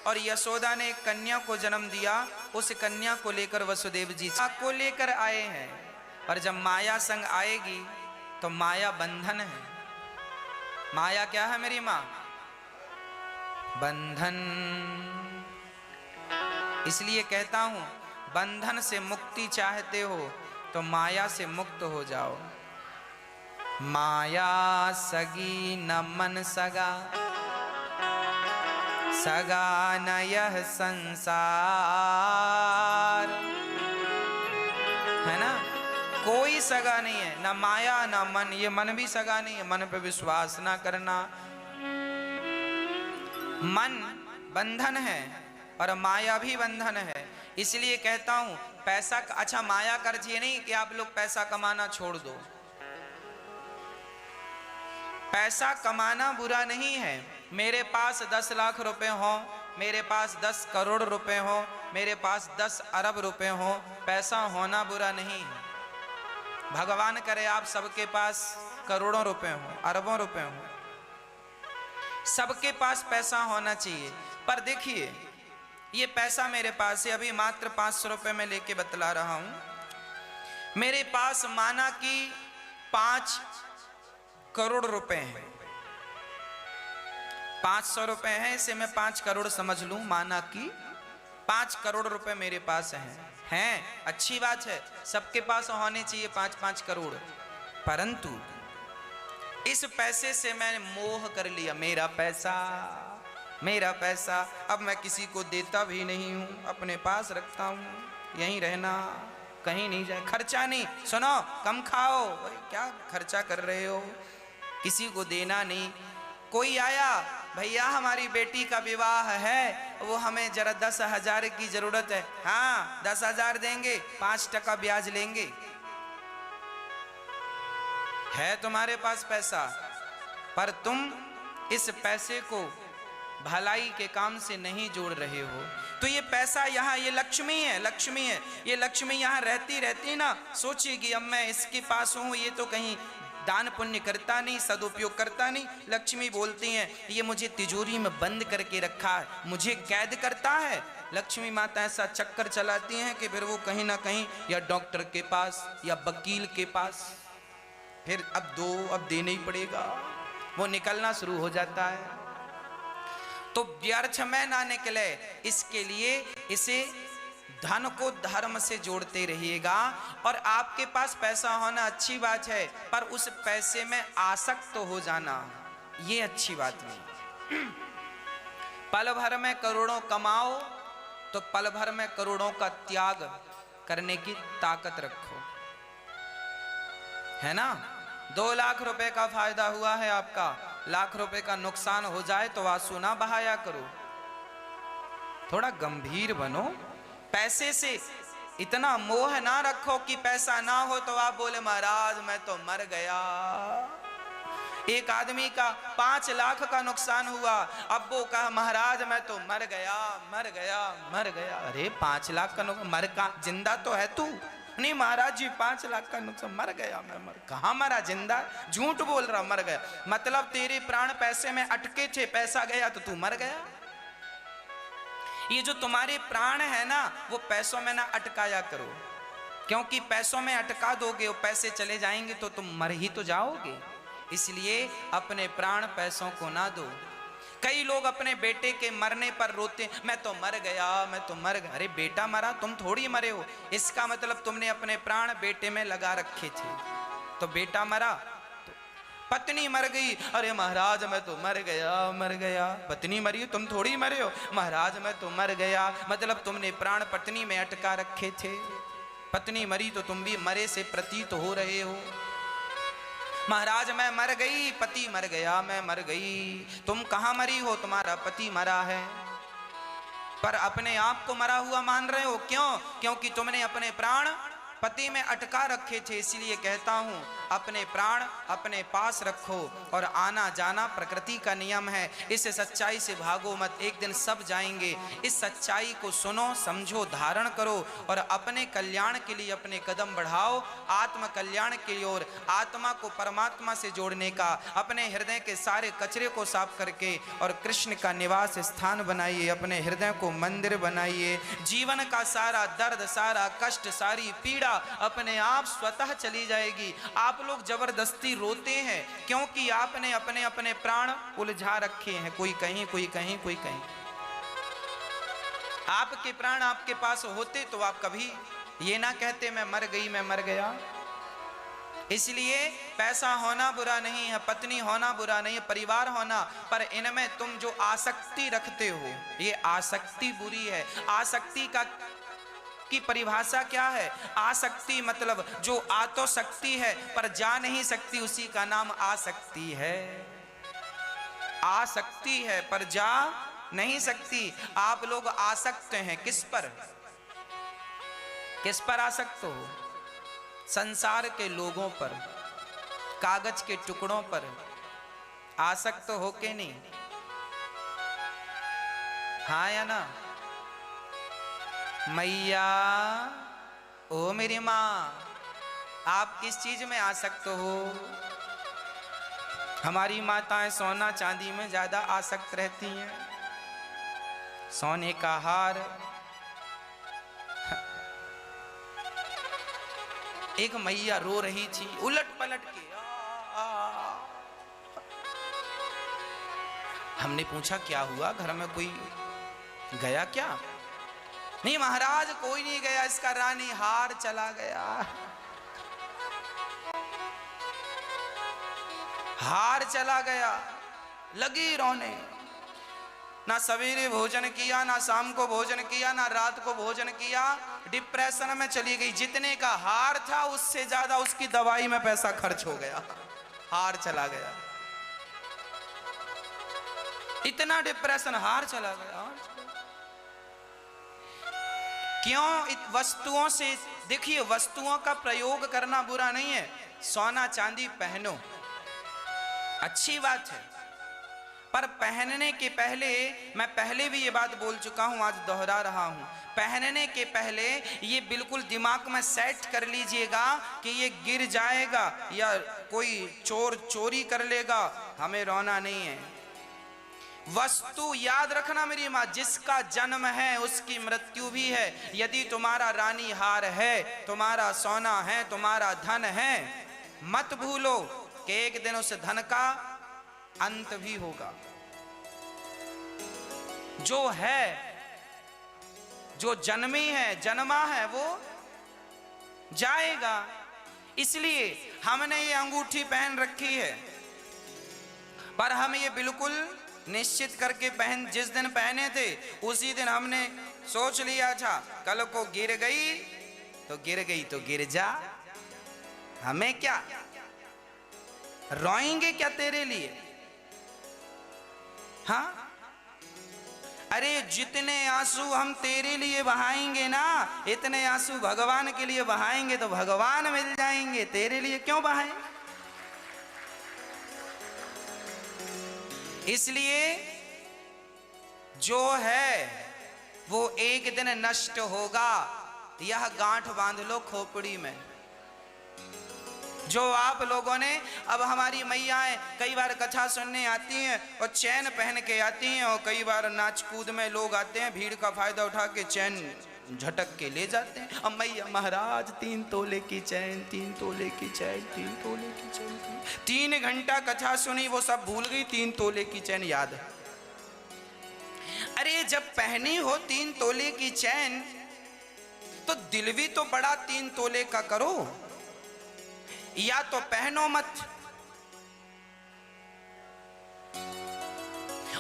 और यशोदा ने एक कन्या को जन्म दिया। उस कन्या को लेकर वसुदेव जी को लेकर आए हैं। और जब माया संग आएगी तो माया बंधन है। माया क्या है मेरी माँ? बंधन। इसलिए कहता हूं, बंधन से मुक्ति चाहते हो तो माया से मुक्त हो जाओ। माया सगी न मन सगा, सगा न यह संसार। है ना? कोई सगा नहीं है, ना माया ना मन। ये मन भी सगा नहीं है, मन पे विश्वास ना करना। मन बंधन है और माया भी बंधन है। इसलिए कहता हूं पैसा, अच्छा माया कर्ज ये नहीं कि आप लोग पैसा कमाना छोड़ दो। पैसा कमाना बुरा नहीं है। मेरे पास 10 लाख रुपए हो, मेरे पास 10 करोड़ रुपए हो, मेरे पास 10 अरब रुपए हो, पैसा होना बुरा नहीं है। भगवान करे आप सबके पास करोड़ों रुपए हो, अरबों रुपए हो, सबके पास पैसा होना चाहिए। पर देखिए ये पैसा मेरे पास है, अभी मात्र 500 रुपए में लेके बतला रहा हूं। मेरे पास माना कि 5 करोड़ रुपए हैं। 500 रुपए हैं, इसे मैं 5 करोड़ समझ लूं। माना कि 5 करोड़ रुपए मेरे पास हैं। अच्छी बात है, सबके पास होने चाहिए 5-5 करोड़। परंतु इस पैसे से मैंने मोह कर लिया। मेरा पैसा, मेरा पैसा। अब मैं किसी को देता भी नहीं हूं, अपने पास रखता हूं। यहीं रहना, कहीं नहीं जाए। खर्चा नहीं, सुनो, कम खाओ। क्या खर्चा कर रहे हो? किसी को देना नहीं। कोई आया, भैया हमारी बेटी का विवाह है, वो हमें जरा 10,000 की जरूरत है। हाँ 10,000 देंगे, 5% ब्याज लेंगे। है तुम्हारे पास पैसा, पर तुम इस पैसे को भलाई के काम से नहीं जोड़ रहे हो। तो ये पैसा यहाँ, ये लक्ष्मी है, लक्ष्मी है। ये लक्ष्मी यहाँ रहती रहती ना सोचेगी अब मैं इसके पास हूँ, ये तो कहीं दान पुण्य करता नहीं, सदुपयोग करता नहीं। लक्ष्मी बोलती हैं ये मुझे तिजोरी में बंद करके रखा है, मुझे कैद करता है। लक्ष्मी माता ऐसा चक्कर चलाती हैं कि फिर वो कहीं ना कहीं या डॉक्टर के पास या वकील के पास, फिर अब देना ही पड़ेगा। वो निकलना शुरू हो जाता है। तो व्यर्थ में ना निकले, इसके लिए इसे धन को धर्म से जोड़ते रहिएगा। और आपके पास पैसा होना अच्छी बात है, पर उस पैसे में आसक्त हो जाना ये अच्छी बात नहीं। पल भर में करोड़ों कमाओ तो पल भर में करोड़ों का त्याग करने की ताकत रखो। है ना? 2 लाख रुपए का फायदा हुआ है आपका, लाख रुपए का नुकसान हो जाए तो आंसू ना बहाया करो। थोड़ा गंभीर बनो। पैसे से इतना मोह ना रखो कि पैसा ना हो तो आप बोले महाराज मैं तो मर गया। एक आदमी का 5 लाख का नुकसान हुआ, अब वो कहा महाराज मैं तो मर गया, मर गया, मर गया। अरे 5 लाख का नुकसान, मर का जिंदा तो है तू? नहीं महाराज जी 5 लाख का नुकसान, मर गया मैं। कहाँ मरा? जिंदा? झूठ बोल रहा, मर गया। मतलब तेरे प्राण पैसे में अटके थे, पैसा गया तो तू मर गया। ये जो तुम्हारे प्राण है ना, वो पैसों में ना अटकाया करो, क्योंकि पैसों में अटका दोगे वो पैसे चले जाएंगे तो तुम मर ही तो जाओगे। इसलिए अपने प्राण पैसों को ना दो। कई लोग अपने बेटे के मरने पर रोते, मैं तो मर गया, मैं तो मर गया। अरे बेटा मरा, तुम थोड़ी मरे हो। इसका मतलब तुमने अपने प्राण बेटे में लगा रखे थे, तो बेटा मरा। तो पत्नी मर गई, अरे महाराज मैं तो मर गया, मर गया। पत्नी मरी, तुम थोड़ी मरे हो। महाराज मैं तो मर गया, मतलब तुमने प्राण पत्नी में अटका रखे थे। पत्नी मरी तो तुम भी मरे से प्रतीत हो रहे हो। महाराज मैं मर गई, पति मर गया, मैं मर गई। तुम कहाँ मरी हो? तुम्हारा पति मरा है, पर अपने आप को मरा हुआ मान रहे हो। क्यों? क्योंकि तुमने अपने प्राण पति में अटका रखे थे। इसलिए कहता हूं अपने प्राण अपने पास रखो और आना जाना प्रकृति का नियम है। इस सच्चाई से भागो मत, एक दिन सब जाएंगे। इस सच्चाई को सुनो, समझो, धारण करो और अपने कल्याण के लिए अपने कदम बढ़ाओ। आत्म कल्याण की ओर, आत्मा को परमात्मा से जोड़ने का, अपने हृदय के सारे कचरे को साफ करके और कृष्ण का निवास स्थान बनाइए। अपने हृदय को मंदिर बनाइए। जीवन का सारा दर्द, सारा कष्ट, सारी पीड़ा अपने आप स्वतः चली जाएगी। आप लोग जबरदस्ती रोते हैं क्योंकि आपने अपने अपने प्राण उलझा रखे हैं, कोई कहीं कोई कहीं कोई कहीं। आपके प्राण आपके पास होते तो आप कभी ये ना कहते मैं मर गई, मैं मर गया। इसलिए पैसा होना बुरा नहीं है, पत्नी होना बुरा नहीं है, परिवार होना, पर इनमें तुम जो आसक्ति रखते हो ये आसक्ति बुरी है। आसक्ति की परिभाषा क्या है? आसक्ति मतलब जो आ तो सकती है पर जा नहीं सकती, उसी का नाम आसक्ति है। आसक्ति है पर जा नहीं सकती। आप लोग आसक्त हैं किस पर? किस पर आसक्त हो? संसार के लोगों पर, कागज के टुकड़ों पर आसक्त हो के नहीं? हाँ या ना? मैया, ओ मेरी माँ, आप किस चीज में आसक्त हो? हमारी माताएं सोना चांदी में ज्यादा आसक्त रहती हैं। सोने का हार, एक मैया रो रही थी उलट पलट के। हमने पूछा क्या हुआ, घर में कोई गया क्या? नहीं महाराज कोई नहीं गया, इसका रानी हार चला गया। हार चला गया। लगी रोने। ना सवेरे भोजन किया, ना शाम को भोजन किया, ना रात को भोजन किया। डिप्रेशन में चली गई। जितने का हार था उससे ज्यादा उसकी दवाई में पैसा खर्च हो गया। हार चला गया। इतना डिप्रेशन, हार चला गया। क्यों? वस्तुओं से देखिए, वस्तुओं का प्रयोग करना बुरा नहीं है। सोना चांदी पहनो, अच्छी बात है, पर पहनने के पहले, मैं पहले भी ये बात बोल चुका हूं, आज दोहरा रहा हूं, पहनने के पहले ये बिल्कुल दिमाग में सेट कर लीजिएगा कि ये गिर जाएगा या कोई चोर चोरी कर लेगा, हमें रोना नहीं है। वस्तु याद रखना मेरी माँ, जिसका जन्म है उसकी मृत्यु भी है। यदि तुम्हारा रानी हार है, तुम्हारा सोना है, तुम्हारा धन है, मत भूलो कि एक दिन उस धन का अंत भी होगा। जो है, जो जन्मी है, जन्मा है, वो जाएगा। इसलिए हमने ये अंगूठी पहन रखी है, पर हम ये बिल्कुल निश्चित करके जिस दिन पहने थे उसी दिन हमने सोच लिया था कल को गिर गई तो गिर जा, हमें क्या, रोएंगे क्या तेरे लिए? हाँ, अरे जितने आंसू हम तेरे लिए बहाएंगे ना, इतने आंसू भगवान के लिए बहाएंगे तो भगवान मिल जाएंगे। तेरे लिए क्यों बहाएं? इसलिए जो है वो एक दिन नष्ट होगा। यह गांठ बांध लो खोपड़ी में। जो आप लोगों ने, अब हमारी मैयाएं कई बार कथा सुनने आती हैं और चैन पहन के आती हैं, और कई बार नाच कूद में लोग आते हैं, भीड़ का फायदा उठा के चैन झटक के ले जाते हैं। अब मैया महाराज 3 तोले की चैन, 3 तोले की चैन, 3 तोले की चैन। 3 घंटा कथा सुनी, वो सब भूल गई, 3 तोले की चैन याद है। अरे जब पहनी हो 3 तोले की चैन तो दिल भी तो बड़ा 3 तोले का करो, या तो पहनो मत,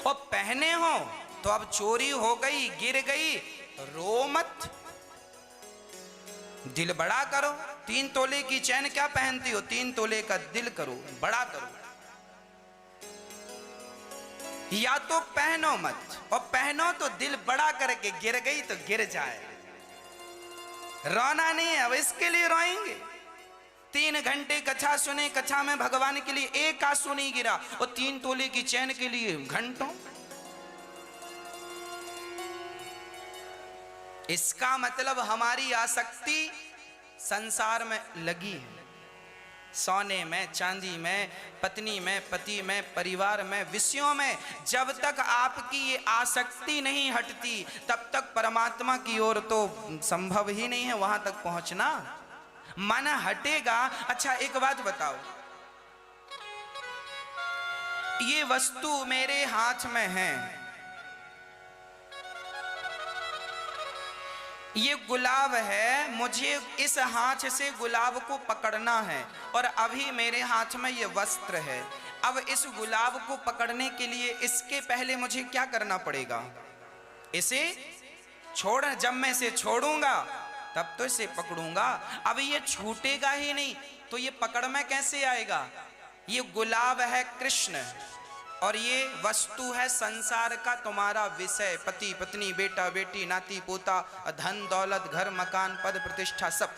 और पहने हो तो अब चोरी हो गई, गिर गई, रो मत, दिल बड़ा करो। 3 तोले की चैन क्या पहनती हो? 3 तोले का दिल करो, बड़ा करो। या तो पहनो मत, और पहनो तो दिल बड़ा करके, गिर गई तो गिर जाए। रोना नहीं है, अब इसके लिए रोएंगे? 3 घंटे कथा सुने, कथा में भगवान के लिए एक आंसू नहीं गिरा, और 3 तोले की चैन के लिए घंटों। इसका मतलब हमारी आसक्ति संसार में लगी है, सोने में, चांदी में, पत्नी में, पति में, परिवार में, विषयों में। जब तक आपकी ये आसक्ति नहीं हटती तब तक परमात्मा की ओर तो संभव ही नहीं है वहां तक पहुंचना। मन हटेगा। अच्छा एक बात बताओ, ये वस्तु मेरे हाथ में है, ये गुलाब है, मुझे इस हाथ से गुलाब को पकड़ना है, और अभी मेरे हाथ में ये वस्त्र है। अब इस गुलाब को पकड़ने के लिए इसके पहले मुझे क्या करना पड़ेगा? इसे छोड़, जब मैं इसे छोड़ूंगा तब तो इसे पकड़ूंगा। अब ये छूटेगा ही नहीं तो ये पकड़ में कैसे आएगा? ये गुलाब है कृष्ण, और ये वस्तु है संसार का तुम्हारा विषय, पति पत्नी, बेटा बेटी, नाती पोता, धन दौलत, घर मकान, पद प्रतिष्ठा, सब।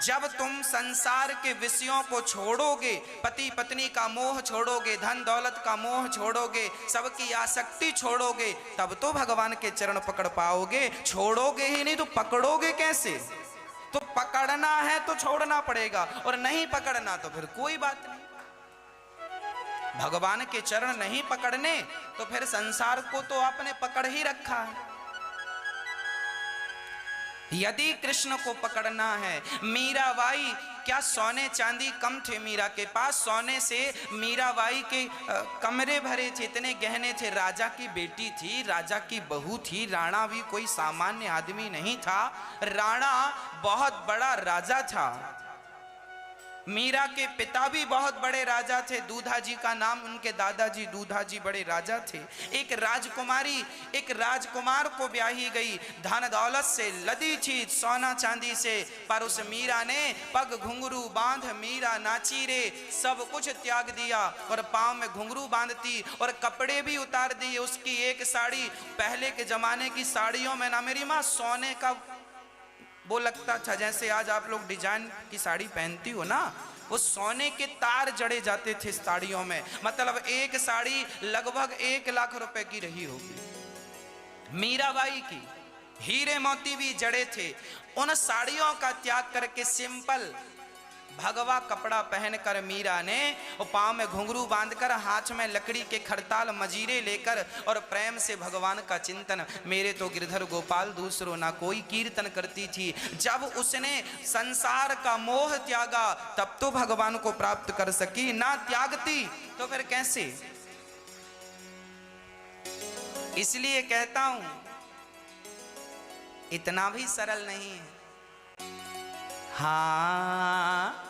जब तुम संसार के विषयों को छोड़ोगे, पति पत्नी का मोह छोड़ोगे, धन दौलत का मोह छोड़ोगे, सबकी आसक्ति छोड़ोगे, तब तो भगवान के चरण पकड़ पाओगे। छोड़ोगे ही नहीं तो पकड़ोगे कैसे? तो पकड़ना है तो छोड़ना पड़ेगा, और नहीं पकड़ना तो फिर कोई बात नहीं। भगवान के चरण नहीं पकड़ने तो फिर संसार को तो आपने पकड़ ही रखा है। यदि कृष्ण को पकड़ना है, मीराबाई, क्या सोने चांदी कम थे मीरा के पास? सोने से मीराबाई के कमरे भरे थे, इतने गहने थे। राजा की बेटी थी, राजा की बहू थी। राणा भी कोई सामान्य आदमी नहीं था, राणा बहुत बड़ा राजा था। मीरा के पिता भी बहुत बड़े राजा थे, दूधा जी का नाम, उनके दादाजी दूधा जी बड़े राजा थे। एक राजकुमारी एक राजकुमार को ब्याही गई, धन दौलत से लदी थी, सोना चांदी से, पर उस मीरा ने पग घुंघरू बांध मीरा नाची रे, सब कुछ त्याग दिया और पांव में घुंघरू बांधती और कपड़े भी उतार दिए। उसकी एक साड़ी, पहले के जमाने की साड़ियों में ना मेरी माँ सोने का वो लगता था, जैसे आज आप लोग डिजाइन की साड़ी पहनती हो ना, वो सोने के तार जड़े जाते थे साड़ियों में। मतलब एक साड़ी लगभग 1 लाख रुपए की रही होगी मीराबाई की। हीरे मोती भी जड़े थे। उन साड़ियों का त्याग करके सिंपल भगवा कपड़ा पहनकर मीरा ने, और पांव में घुंघरू बांधकर, हाथ में लकड़ी के खड़ताल मजीरे लेकर, और प्रेम से भगवान का चिंतन, मेरे तो गिरधर गोपाल दूसरो ना कोई, कीर्तन करती थी। जब उसने संसार का मोह त्यागा तब तो भगवान को प्राप्त कर सकी, ना त्यागती तो फिर कैसे? इसलिए कहता हूं इतना भी सरल नहीं है। हाँ,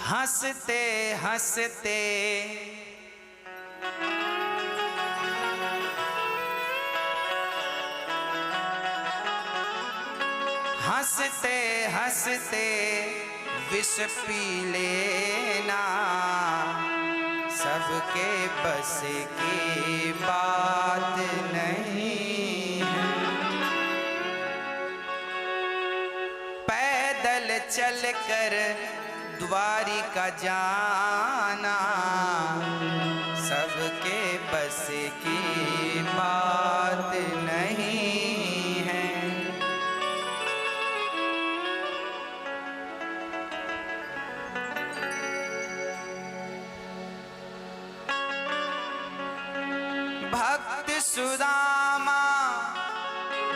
हंसते हंसते हंसते हंसते विष पी लेना, सबके बस की बात नहीं है। पैदल चल कर द्वारिका जाना, सबके बस की बात नहीं है। भक्त सुदामा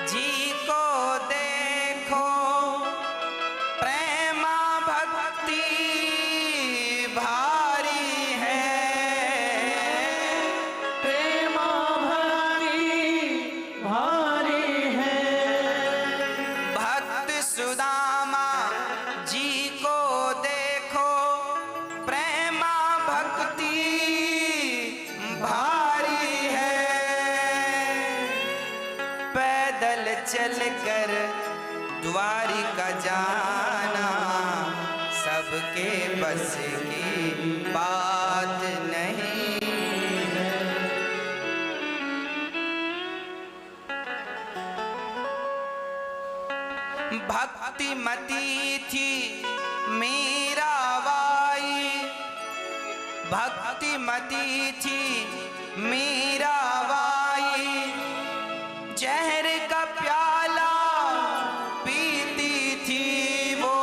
जी को देखो, प्रेमा भक्ति भारी है, प्रेमा भक्ति भारी है। भक्त सुदामा जी को देखो, प्रेमा भक्ति भारी है। पैदल चलकर द्वारिका जाना, सबके बस की बात नहीं है। भक्ति मती थी मीराबाई, भक्ति मती थी मीराबाई, जहर का प्याला पीती थी वो,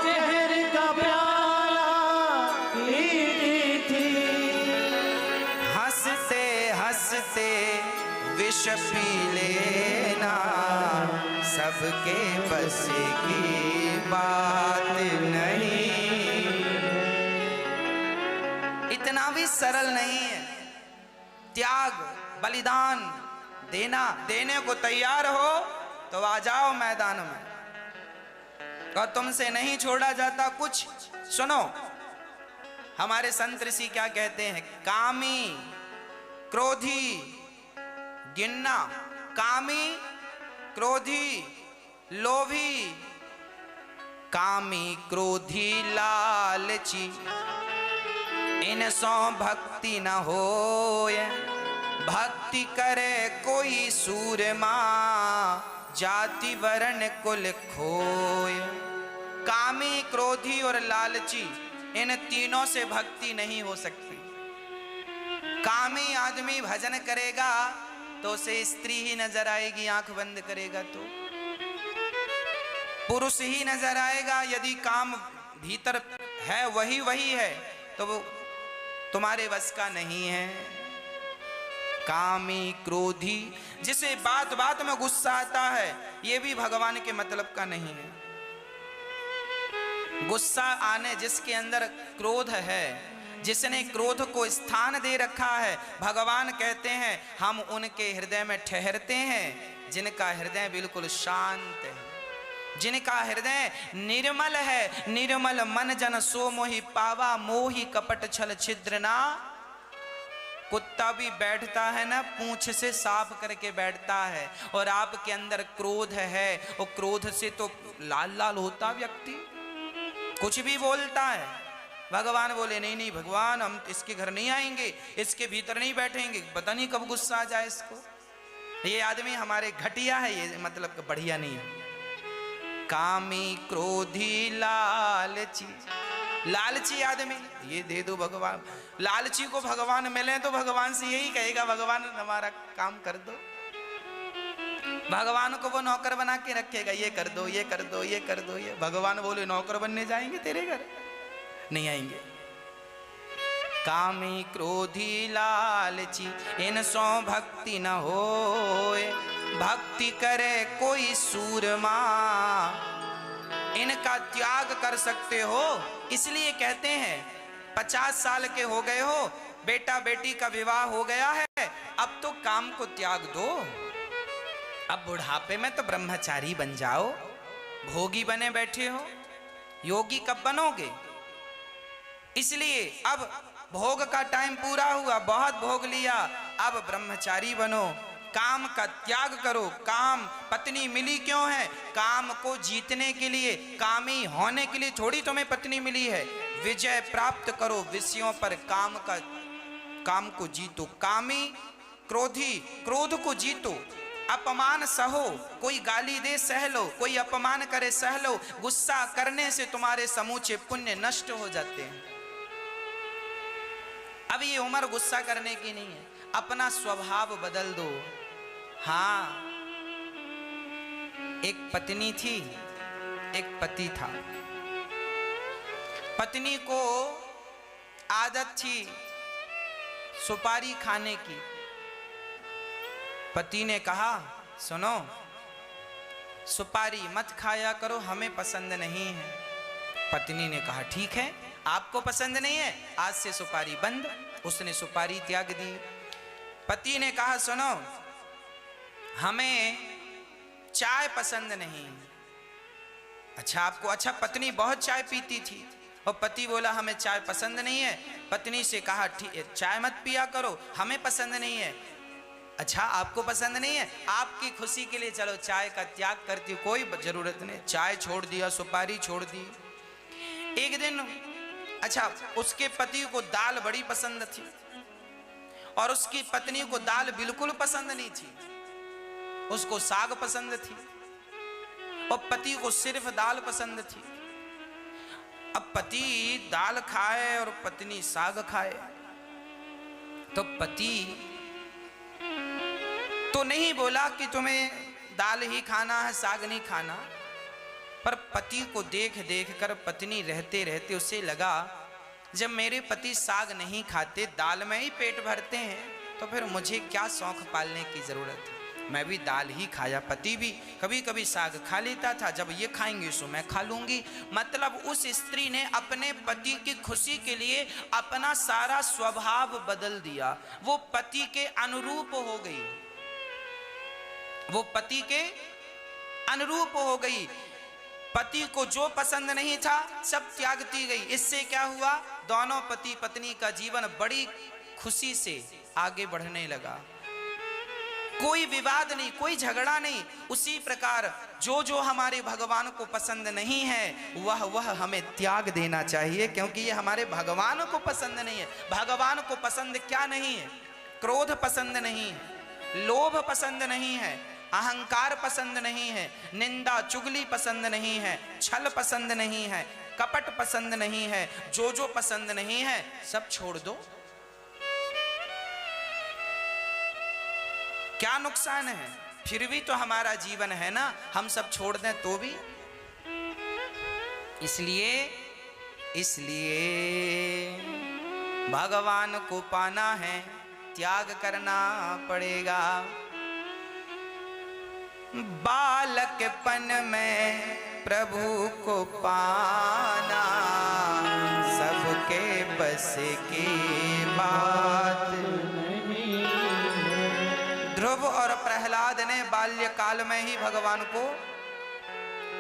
जहर का प्याला पीती थी। हंसते हंसते विष पी लेना सबके बस की बात नहीं। इतना भी सरल नहीं है। त्याग बलिदान देना, देने को तैयार हो तो आ जाओ मैदान में, और तुमसे नहीं छोड़ा जाता कुछ। सुनो हमारे संत ऋषि क्या कहते हैं, कामी क्रोधी गिनना, कामी क्रोधी लोभी, कामी क्रोधी लालची, इन सो भक्ति न होय, भक्ति करे कोई सूरमा, जाति वर्ण कुल खोय। कामी क्रोधी और लालची, इन तीनों से भक्ति नहीं हो सकती। कामी आदमी भजन करेगा तो उसे स्त्री ही नजर आएगी, आंख बंद करेगा तो पुरुष ही नजर आएगा। यदि काम भीतर है वही वही है तो वो तुम्हारे बस का नहीं है। कामी क्रोधी, जिसे बात बात में गुस्सा आता है, ये भी भगवान के मतलब का नहीं है। गुस्सा आने, जिसके अंदर क्रोध है, जिसने क्रोध को स्थान दे रखा है, भगवान कहते हैं हम उनके हृदय में ठहरते हैं जिनका हृदय बिल्कुल शांत है, जिनका हृदय निर्मल है। निर्मल मन जन सो मोहि पावा, मोहि कपट छल छिद्र ना। कुत्ता भी बैठता है ना, पूंछ से साफ करके बैठता है, और आपके अंदर क्रोध है, और क्रोध से तो लाल लाल होता व्यक्ति, कुछ भी बोलता है। भगवान बोले नहीं नहीं भगवान, हम इसके घर नहीं आएंगे, इसके भीतर नहीं बैठेंगे, पता नहीं कब गुस्सा आ जाए इसको। ये आदमी हमारे घटिया है, ये मतलब बढ़िया नहीं है। कामी क्रोधी लालची, लालची आदमी ये दे दो भगवान। लालची को भगवान मिले तो भगवान से यही कहेगा, भगवान हमारा काम कर दो। भगवान को वो नौकर बना के रखेगा, ये कर दो, ये कर दो, ये कर दो। ये भगवान बोले नौकर बनने जाएंगे तेरे घर, नहीं आएंगे। कामी क्रोधी लालची, इन सो भक्ति न होए, भक्ति करे कोई सूरमा। इनका त्याग कर सकते हो, इसलिए कहते हैं 50 साल के हो गए हो, बेटा बेटी का विवाह हो गया है, अब तो काम को त्याग दो। अब बुढ़ापे में तो ब्रह्मचारी बन जाओ। भोगी बने बैठे हो, योगी कब बनोगे? इसलिए अब भोग का टाइम पूरा हुआ, बहुत भोग लिया, अब ब्रह्मचारी बनो, काम का त्याग करो। काम पत्नी मिली क्यों है? काम को जीतने के लिए, कामी होने के लिए थोड़ी तुम्हें पत्नी मिली है। विजय प्राप्त करो विषयों पर, काम को जीतो। कामी क्रोधी, क्रोध को जीतो। अपमान सहो, कोई गाली दे सह लो, कोई अपमान करे सह लो। गुस्सा करने से तुम्हारे समूचे पुण्य नष्ट हो जाते हैं। अब ये उम्र गुस्सा करने की नहीं है, अपना स्वभाव बदल दो। हाँ, एक पत्नी थी, एक पति था। पत्नी को आदत थी सुपारी खाने की। पति ने कहा सुनो, सुपारी मत खाया करो, हमें पसंद नहीं है। पत्नी ने कहा ठीक है, आपको पसंद नहीं है, आज से सुपारी बंद। उसने सुपारी त्याग दी। पति ने कहा सुनो, हमें चाय पसंद नहीं। अच्छा आपको, अच्छा पत्नी बहुत चाय पीती थी, और पति बोला हमें चाय पसंद नहीं है। पत्नी से कहा ठीक है, चाय मत पिया करो, हमें पसंद नहीं है। अच्छा आपको पसंद नहीं है, आपकी खुशी के लिए चलो चाय का त्याग करती हूँ, कोई जरूरत नहीं। चाय छोड़ दिया, सुपारी छोड़ दी। एक दिन अच्छा उसके पति को दाल बड़ी पसंद थी, और उसकी पत्नी को दाल बिल्कुल पसंद नहीं थी। उसको साग पसंद थी, और पति को सिर्फ दाल पसंद थी। अब पति दाल खाए और पत्नी साग खाए, तो पति तो नहीं बोला कि तुम्हें दाल ही खाना है, साग नहीं खाना, पर पति को देख देख कर पत्नी रहते रहते उसे लगा जब मेरे पति साग नहीं खाते, दाल में ही पेट भरते हैं, तो फिर मुझे क्या शौक पालने की जरूरत है। मैं भी दाल ही खाया, पति भी कभी कभी साग खा लेता था, जब ये खाएंगे सो मैं खा लूंगी। मतलब उस स्त्री ने अपने पति की खुशी के लिए अपना सारा स्वभाव बदल दिया। वो पति के अनुरूप हो गई, वो पति के अनुरूप हो गई। पति को जो पसंद नहीं था सब त्यागती गई। इससे क्या हुआ, दोनों पति पत्नी का जीवन बड़ी खुशी से आगे बढ़ने लगा। कोई विवाद नहीं, कोई झगड़ा नहीं। उसी प्रकार जो जो हमारे भगवान को पसंद नहीं है वह हमें त्याग देना चाहिए, क्योंकि ये हमारे भगवान को पसंद नहीं है। भगवान को पसंद क्या नहीं है? क्रोध पसंद नहीं है, लोभ पसंद नहीं है, अहंकार पसंद नहीं है, निंदा चुगली पसंद नहीं है, छल पसंद नहीं है, कपट पसंद नहीं है। जो जो पसंद नहीं है सब छोड़ दो। क्या नुकसान है? फिर भी तो हमारा जीवन है ना, हम सब छोड़ दें तो भी। इसलिए भगवान को पाना है, त्याग करना पड़ेगा। बालकपन में प्रभु को पाना सबके बस की बात नहीं। ध्रुव और प्रहलाद ने बाल्यकाल में ही भगवान को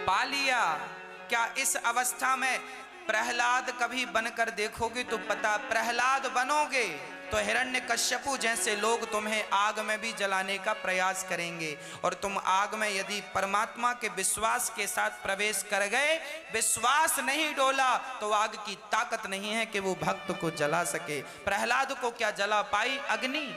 पा लिया। क्या इस अवस्था में प्रहलाद कभी बनकर देखोगे तो पता, प्रहलाद बनोगे तो हिरण्यकश्यपु जैसे लोग तुम्हें आग में भी जलाने का प्रयास करेंगे। और तुम आग में यदि परमात्मा के विश्वास के साथ प्रवेश कर गए, विश्वास नहीं डोला, तो आग की ताकत नहीं है कि वो भक्त को जला सके। प्रहलाद को क्या जला पाई? अग्नि।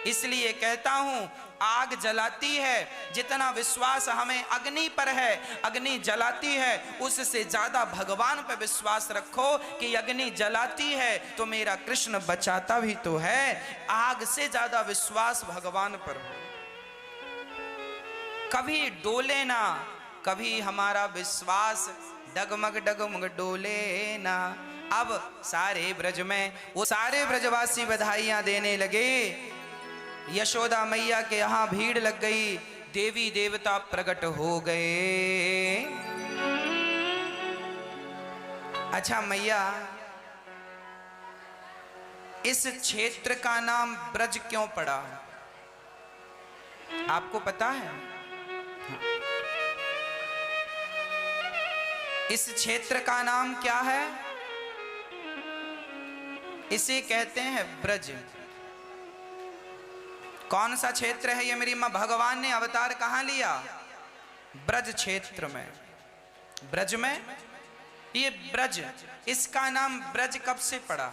इसलिए कहता हूं, आग जलाती है, जितना विश्वास हमें अग्नि पर है, अग्नि जलाती है, उससे ज्यादा भगवान पर विश्वास रखो कि अग्नि जलाती है तो मेरा कृष्ण बचाता भी तो है। आग से ज्यादा विश्वास भगवान पर हो। कभी डोले ना, कभी हमारा विश्वास डगमग डगमग डोले ना। अब सारे ब्रज में वो सारे ब्रजवासी बधाइयां देने लगे। यशोदा मैया के यहां भीड़ लग गई, देवी देवता प्रकट हो गए। अच्छा मैया, इस क्षेत्र का नाम ब्रज क्यों पड़ा? आपको पता है? इस क्षेत्र का नाम क्या है? इसे कहते हैं ब्रज। कौन सा क्षेत्र है ये मेरी मां? भगवान ने अवतार कहां लिया? ब्रज क्षेत्र में। ब्रज में ये ब्रज, इसका नाम ब्रज कब से पड़ा?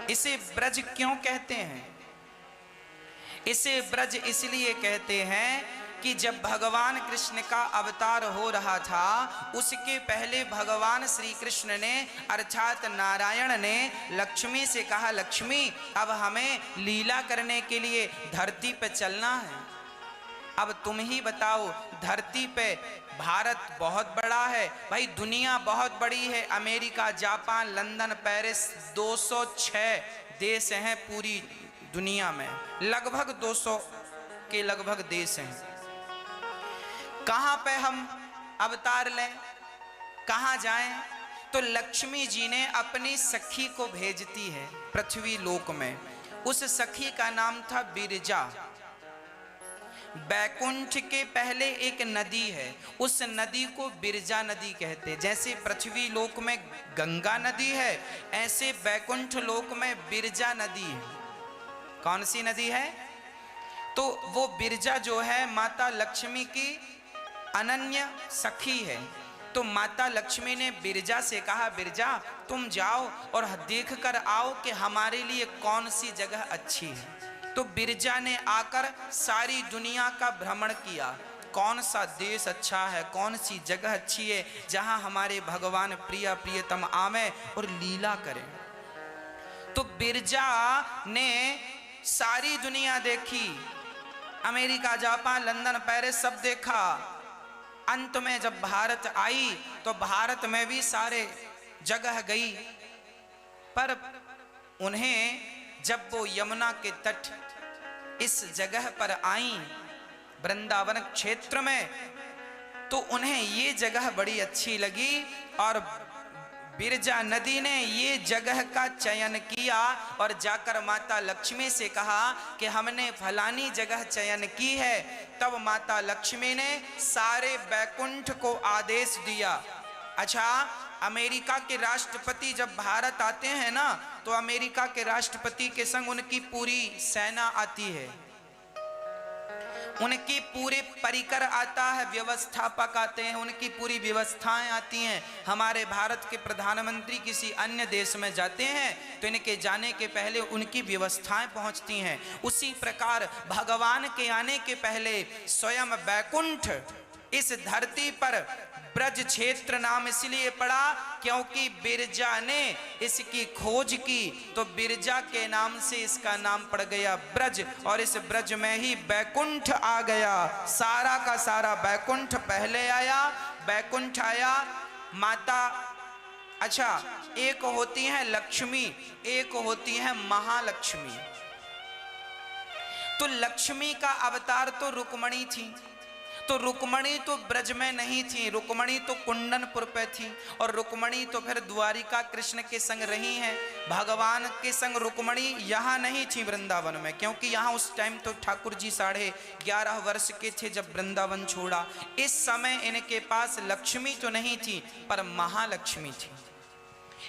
इसे ब्रज क्यों कहते हैं? इसे ब्रज इसलिए कहते हैं कि जब भगवान कृष्ण का अवतार हो रहा था, उसके पहले भगवान श्री कृष्ण ने अर्थात नारायण ने लक्ष्मी से कहा, लक्ष्मी अब हमें लीला करने के लिए धरती पे चलना है। अब तुम ही बताओ, धरती पे भारत बहुत बड़ा है भाई, दुनिया बहुत बड़ी है, अमेरिका, जापान, लंदन, पेरिस, 206 देश हैं पूरी दुनिया में, लगभग 200 के लगभग देश हैं। कहां पे हम अवतार लें, कहां जाएं? तो लक्ष्मी जी ने अपनी सखी को भेजती है पृथ्वी लोक में। उस सखी का नाम था बिरजा। बैकुंठ के पहले एक नदी है, उस नदी को बिरजा नदी कहते। जैसे पृथ्वी लोक में गंगा नदी है, ऐसे बैकुंठ लोक में बिरजा नदी है। कौन सी नदी है? तो वो बिरजा जो है माता लक्ष्मी की अनन्य सखी है। तो माता लक्ष्मी ने बिरजा से कहा, बिरजा तुम जाओ और देख कर आओ कि हमारे लिए कौन सी जगह अच्छी है। तो बिरजा ने आकर सारी दुनिया का भ्रमण किया, कौन सा देश अच्छा है, कौन सी जगह अच्छी है जहां हमारे भगवान प्रिया प्रियतम आवे और लीला करें। तो बिरजा ने सारी दुनिया देखी, अमेरिका, जापान, लंदन, पेरिस सब देखा। अंत में जब भारत आई तो भारत में भी सारे जगह गई, पर उन्हें जब वो यमुना के तट इस जगह पर आई वृंदावन क्षेत्र में, तो उन्हें ये जगह बड़ी अच्छी लगी और बिरजा नदी ने ये जगह का चयन किया और जाकर माता लक्ष्मी से कहा कि हमने फलानी जगह चयन की है। तब माता लक्ष्मी ने सारे बैकुंठ को आदेश दिया। अच्छा, अमेरिका के राष्ट्रपति जब भारत आते हैं ना, तो अमेरिका के राष्ट्रपति के संग उनकी पूरी सेना आती है, उनकी पूरे परिकर आता है, व्यवस्थापक आते हैं, उनकी पूरी व्यवस्थाएं आती हैं। हमारे भारत के प्रधानमंत्री किसी अन्य देश में जाते हैं तो इनके जाने के पहले उनकी व्यवस्थाएं पहुंचती हैं। उसी प्रकार भगवान के आने के पहले स्वयं बैकुंठ इस धरती पर ब्रज क्षेत्र नाम इसलिए पड़ा क्योंकि बिरजा ने इसकी खोज की, तो बिरजा के नाम से इसका नाम पड़ गया ब्रज, और इस ब्रज में ही बैकुंठ आ गया। सारा का सारा बैकुंठ पहले आया, बैकुंठ आया माता। अच्छा, एक होती है लक्ष्मी, एक होती है महालक्ष्मी। तो लक्ष्मी का अवतार तो रुक्मणी थी, तो रुक्मणी तो ब्रज में नहीं थी, रुक्मणी तो कुंडनपुर पे थी, और रुक्मणी तो फिर द्वारिका कृष्ण के संग रही हैं। भगवान के संग रुक्मणी यहाँ नहीं थी वृंदावन में, क्योंकि यहाँ उस टाइम तो ठाकुर जी 11.5 वर्ष के थे जब वृंदावन छोड़ा। इस समय इनके पास लक्ष्मी तो नहीं थी, पर महालक्ष्मी थी।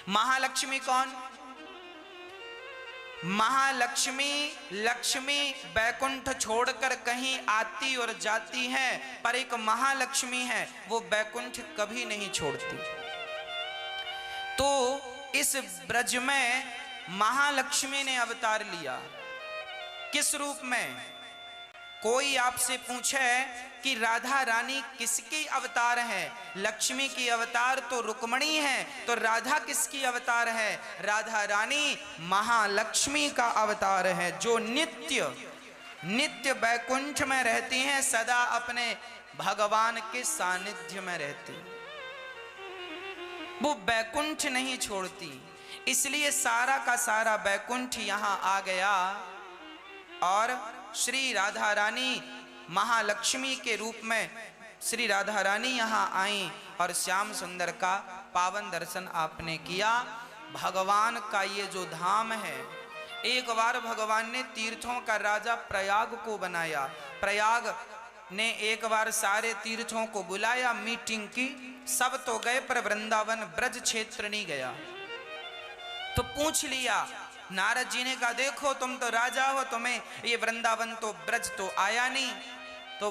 महालक्ष्मी कौन? महालक्ष्मी, लक्ष्मी बैकुंठ छोड़कर कहीं आती और जाती हैं, पर एक महालक्ष्मी है, वो बैकुंठ कभी नहीं छोड़ती। तो इस ब्रज में महालक्ष्मी ने अवतार लिया। किस रूप में? कोई आपसे पूछे कि राधा रानी किसकी अवतार है? लक्ष्मी की अवतार तो रुक्मणी है, तो राधा किसकी अवतार है? राधा रानी महालक्ष्मी का अवतार है, जो नित्य नित्य बैकुंठ में रहती हैं, सदा अपने भगवान के सानिध्य में रहती, वो बैकुंठ नहीं छोड़ती। इसलिए सारा का सारा बैकुंठ यहाँ आ गया और श्री राधा रानी महालक्ष्मी के रूप में श्री राधा रानी यहाँ आई और श्याम सुंदर का पावन दर्शन आपने किया। भगवान का ये जो धाम है, एक बार भगवान ने तीर्थों का राजा प्रयाग को बनाया। प्रयाग ने एक बार सारे तीर्थों को बुलाया, मीटिंग की, सब तो गए पर वृंदावन ब्रज क्षेत्र नहीं गया। तो पूछ लिया, नारद जी ने कहा देखो तुम तो राजा हो, तुम्हें ये वृंदावन तो ब्रज तो आया नहीं। तो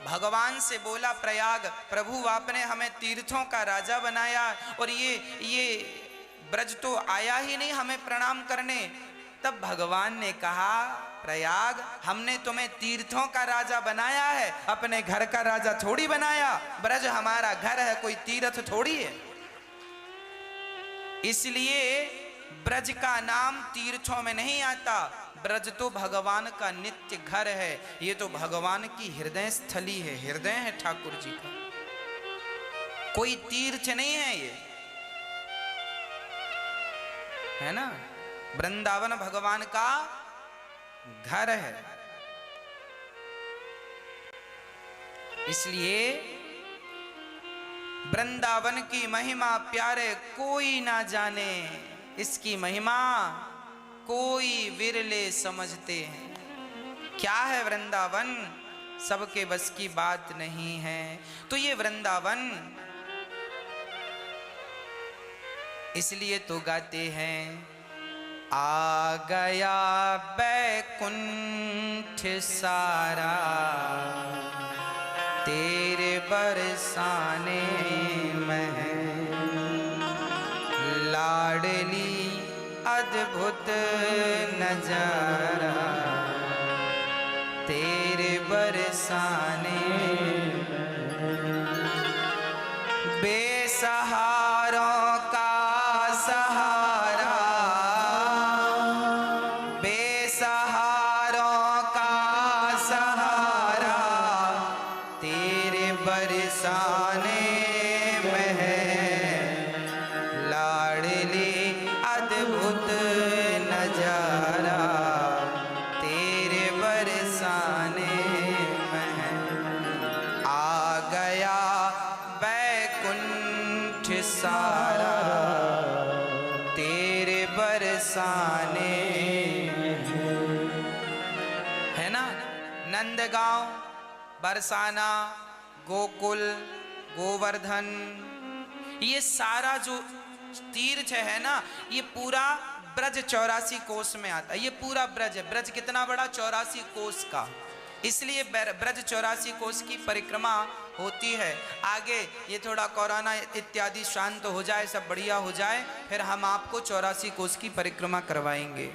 भगवान से बोला प्रयाग, प्रभु आपने हमें तीर्थों का राजा बनाया और ये ब्रज तो आया ही नहीं हमें प्रणाम करने। तब भगवान ने कहा प्रयाग, हमने तुम्हें तीर्थों का राजा बनाया है, अपने घर का राजा थोड़ी बनाया। ब्रज हमारा घर है, कोई तीर्थ थोड़ी है। इसलिए ब्रज का नाम तीर्थों में नहीं आता, ब्रज तो भगवान का नित्य घर है। ये तो भगवान की हृदय स्थली है, हृदय है ठाकुर जी का, कोई तीर्थ नहीं है ये, है ना। वृंदावन भगवान का घर है। इसलिए वृंदावन की महिमा प्यारे कोई ना जाने, इसकी महिमा कोई विरले समझते हैं। क्या है वृंदावन? सबके बस की बात नहीं है। तो ये वृंदावन इसलिए तो गाते हैं, आ गया बैकुंठ सारा तेरे बरसाने में, लाडली अद्भुत नजारा तेरे बरसाने बरसाने में है लाडली अद्भुत नजारा तेरे बरसाने में है। आ गया बैकुंठ सारा तेरे बरसाने है ना। नंदगांव, बरसाना, गोकुल, गोवर्धन, ये सारा जो तीर्थ है ना, ये पूरा ब्रज 84 कोस में आता है। ये पूरा ब्रज है। ब्रज कितना बड़ा? 84 कोस का। इसलिए ब्रज 84 कोस की परिक्रमा होती है। आगे ये थोड़ा कोरोना इत्यादि शांत हो जाए, सब बढ़िया हो जाए, फिर हम आपको 84 कोस की परिक्रमा करवाएंगे।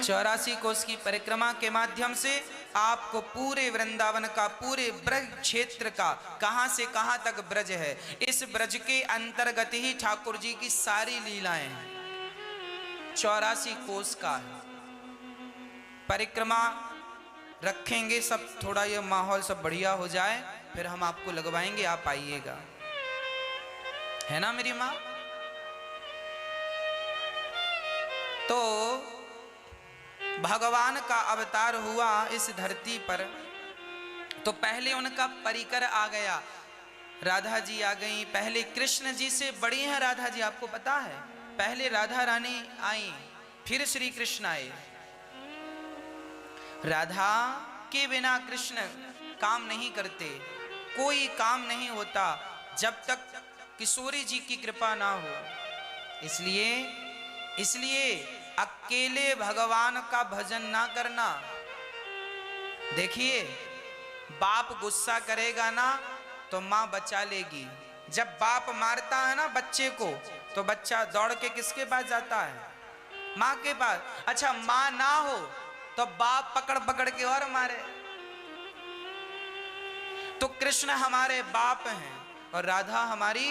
84 कोस की परिक्रमा के माध्यम से आपको पूरे वृंदावन का, पूरे ब्रज क्षेत्र का, कहां से कहां तक ब्रज है, इस ब्रज के अंतर्गत ही ठाकुर जी की सारी लीलाएं हैं। 84 कोस का है। परिक्रमा रखेंगे, सब थोड़ा ये माहौल सब बढ़िया हो जाए, फिर हम आपको लगवाएंगे, आप आइएगा, है ना मेरी माँ। तो भगवान का अवतार हुआ इस धरती पर, तो पहले उनका परिकर आ गया, राधा जी आ गई। पहले कृष्ण जी से बड़ी हैं राधा जी, आपको पता है। पहले राधा रानी आई, फिर श्री कृष्ण आए। राधा के बिना कृष्ण काम नहीं करते, कोई काम नहीं होता जब तक किशोरी जी की कृपा ना हो। इसलिए अकेले भगवान का भजन ना करना। देखिए, बाप गुस्सा करेगा ना तो माँ बचा लेगी। जब बाप मारता है ना बच्चे को, तो बच्चा दौड़ के किसके पास जाता है? माँ के पास। अच्छा, माँ ना हो तो बाप पकड़ पकड़ के और मारे। तो कृष्ण हमारे बाप हैं और राधा हमारी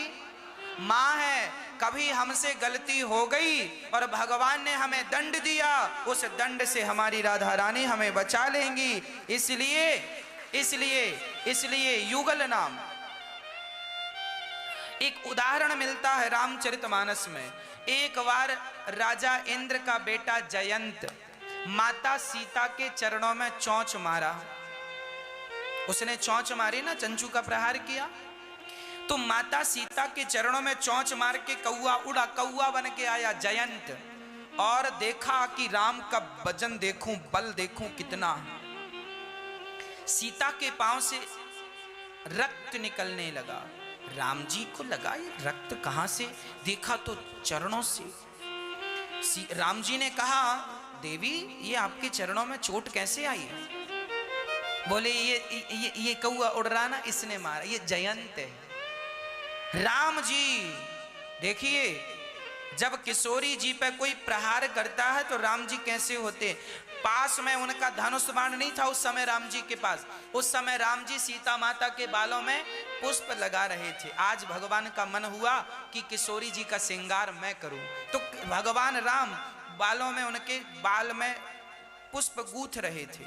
माँ है। कभी हमसे गलती हो गई और भगवान ने हमें दंड दिया, उस दंड से हमारी राधा रानी हमें बचा लेंगी। इसलिए युगल नाम। एक उदाहरण मिलता है रामचरितमानस में। एक बार राजा इंद्र का बेटा जयंत माता सीता के चरणों में चोंच मारा। उसने चोंच मारी ना, चंचू का प्रहार किया, तो माता सीता के चरणों में चोंच मार के कौआ उड़ा, कौआ बन के आया जयंत, और देखा कि राम का वजन देखूं, बल देखूं कितना। सीता के पांव से रक्त निकलने लगा। राम जी को लगा ये रक्त कहां से, देखा तो चरणों से। राम जी ने कहा, देवी ये आपके चरणों में चोट कैसे आई? बोले ये कौआ उड़ रहा ना, इसने मारा, ये जयंत है। राम जी देखिए, जब किशोरी जी पे कोई प्रहार करता है तो राम जी कैसे होते। पास में उनका धनुष बाण नहीं था उस समय राम जी के पास। उस समय राम जी सीता माता के बालों में पुष्प लगा रहे थे। आज भगवान का मन हुआ कि किशोरी जी का श्रृंगार मैं करूं, तो भगवान राम बालों में, उनके बाल में पुष्प गूंथ रहे थे।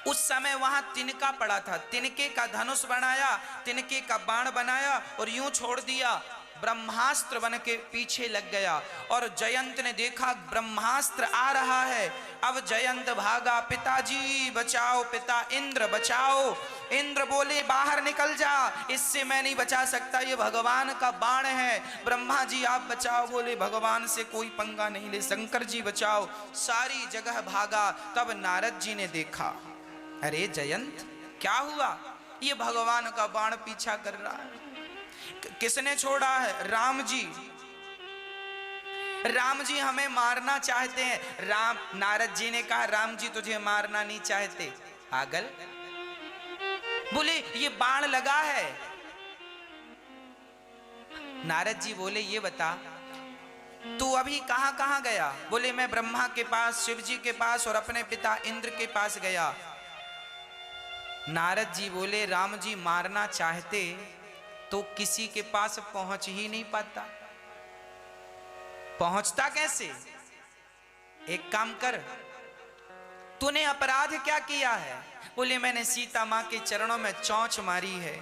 उस समय वहां तिनका पड़ा था, तिनके का धनुष बनाया, तिनके का बाण बनाया और यूं छोड़ दिया, ब्रह्मास्त्र बन के पीछे लग गया। और जयंत ने देखा ब्रह्मास्त्र आ रहा है। अब जयंत भागा, पिताजी बचाओ, पिता इंद्र बचाओ। इंद्र बोले बाहर निकल जा, इससे मैं नहीं बचा सकता, ये भगवान का बाण है। ब्रह्मा जी आप बचाओ, बोले भगवान से कोई पंगा नहीं ले, शंकर जी बचाओ। सारी जगह भागा। तब नारद जी ने देखा, अरे जयंत क्या हुआ, ये भगवान का बाण पीछा कर रहा है। किसने छोड़ा है? राम जी। राम जी हमें मारना चाहते हैं। नारद जी ने कहा, राम जी तुझे मारना नहीं चाहते, पागल। बोले ये बाण लगा है। नारद जी बोले ये बता तू अभी कहां कहां गया? बोले मैं ब्रह्मा के पास, शिव जी के पास और अपने पिता इंद्र के पास गया। नारद जी बोले राम जी मारना चाहते तो किसी के पास पहुंच ही नहीं पाता। पहुंचता कैसे? एक काम कर, तूने अपराध क्या किया है? बोले मैंने सीता माँ के चरणों में चोंच मारी है।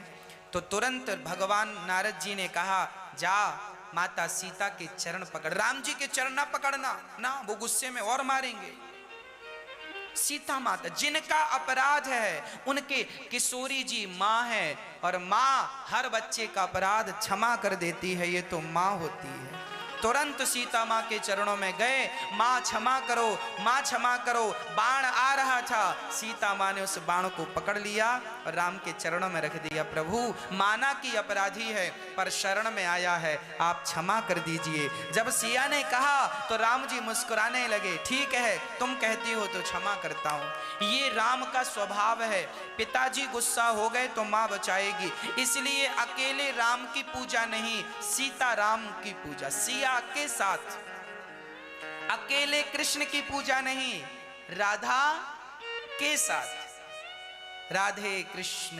तो तुरंत भगवान नारद जी ने कहा जा माता सीता के चरण पकड़। राम जी के चरण ना पकड़ना ना, वो गुस्से में और मारेंगे। सीता माता जिनका अपराध है, उनके किशोरी जी माँ है, और माँ हर बच्चे का अपराध क्षमा कर देती है, ये तो माँ होती है। तुरंत सीता माँ के चरणों में गए, माँ क्षमा करो, माँ क्षमा करो। बाण आ रहा था, सीता माँ ने उस बाण को पकड़ लिया और राम के चरणों में रख दिया। प्रभु माना कि अपराधी है पर शरण में आया है, आप क्षमा कर दीजिए। जब सिया ने कहा तो राम जी मुस्कुराने लगे, ठीक है तुम कहती हो तो क्षमा करता हूँ। ये राम का स्वभाव है, पिताजी गुस्सा हो गए तो माँ बचाएगी, इसलिए अकेले राम की पूजा नहीं, सीता राम की पूजा, सिया के साथ। अकेले कृष्ण की पूजा नहीं, राधा के साथ। राधे कृष्ण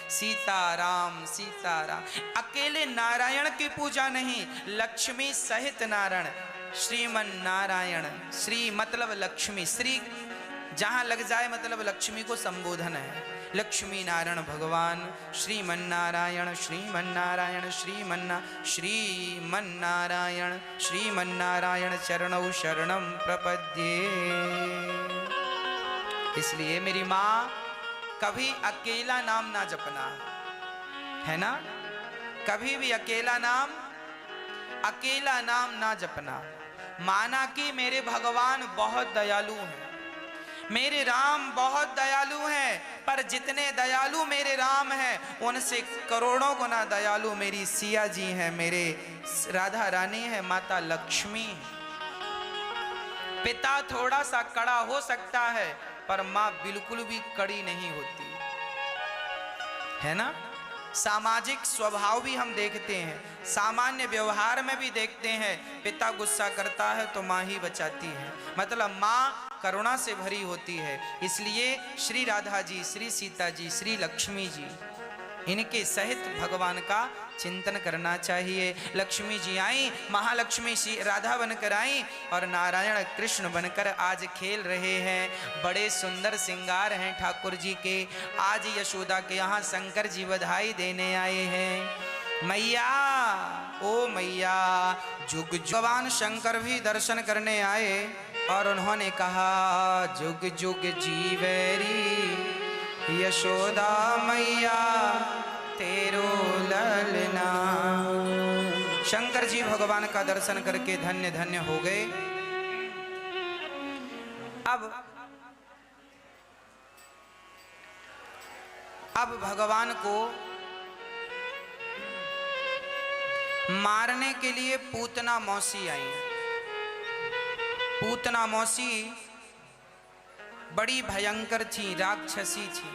सीताराम सीताराम। अकेले नारायण की पूजा नहीं, लक्ष्मी सहित नारायण, श्रीमन नारायण। श्री मतलब लक्ष्मी, श्री जहां लग जाए मतलब लक्ष्मी को संबोधन है। लक्ष्मी नारायण भगवान, श्रीमन्नारायण श्रीमन्नारायण श्रीमन्नारायण चरणौ शरणं प्रपद्ये। इसलिए मेरी माँ कभी अकेला नाम ना जपना, है ना, कभी भी अकेला नाम ना जपना। माना कि मेरे भगवान बहुत दयालु हैं, मेरे राम बहुत दयालु हैं, पर जितने दयालु मेरे राम हैं उनसे करोड़ों गुना दयालु मेरी सिया जी हैं, मेरे राधा रानी है, माता लक्ष्मी है। पिता थोड़ा सा कड़ा हो सकता है पर माँ बिल्कुल भी कड़ी नहीं होती, है ना। सामाजिक स्वभाव भी हम देखते हैं, सामान्य व्यवहार में भी देखते हैं। पिता गुस्सा करता है तो माँ ही बचाती है, मतलब माँ करुणा से भरी होती है। इसलिए श्री राधा जी, श्री सीता जी, श्री लक्ष्मी जी, इनके सहित भगवान का चिंतन करना चाहिए। लक्ष्मी जी आई, महालक्ष्मी श्री राधा बनकर आई और नारायण कृष्ण बनकर आज खेल रहे हैं। बड़े सुंदर श्रृंगार हैं ठाकुर जी के। आज यशोदा के यहाँ शंकर जी बधाई देने आए हैं। मैया ओ मैया, जुग भगवान शंकर भी दर्शन करने आए और उन्होंने कहा जुग जुग जीवेरी यशोदा मैया तेरो ललना। शंकर जी भगवान का दर्शन करके धन्य धन्य हो गए। अब भगवान को मारने के लिए पूतना मौसी आई। पूतना मौसी बड़ी भयंकर थी, राक्षसी थी।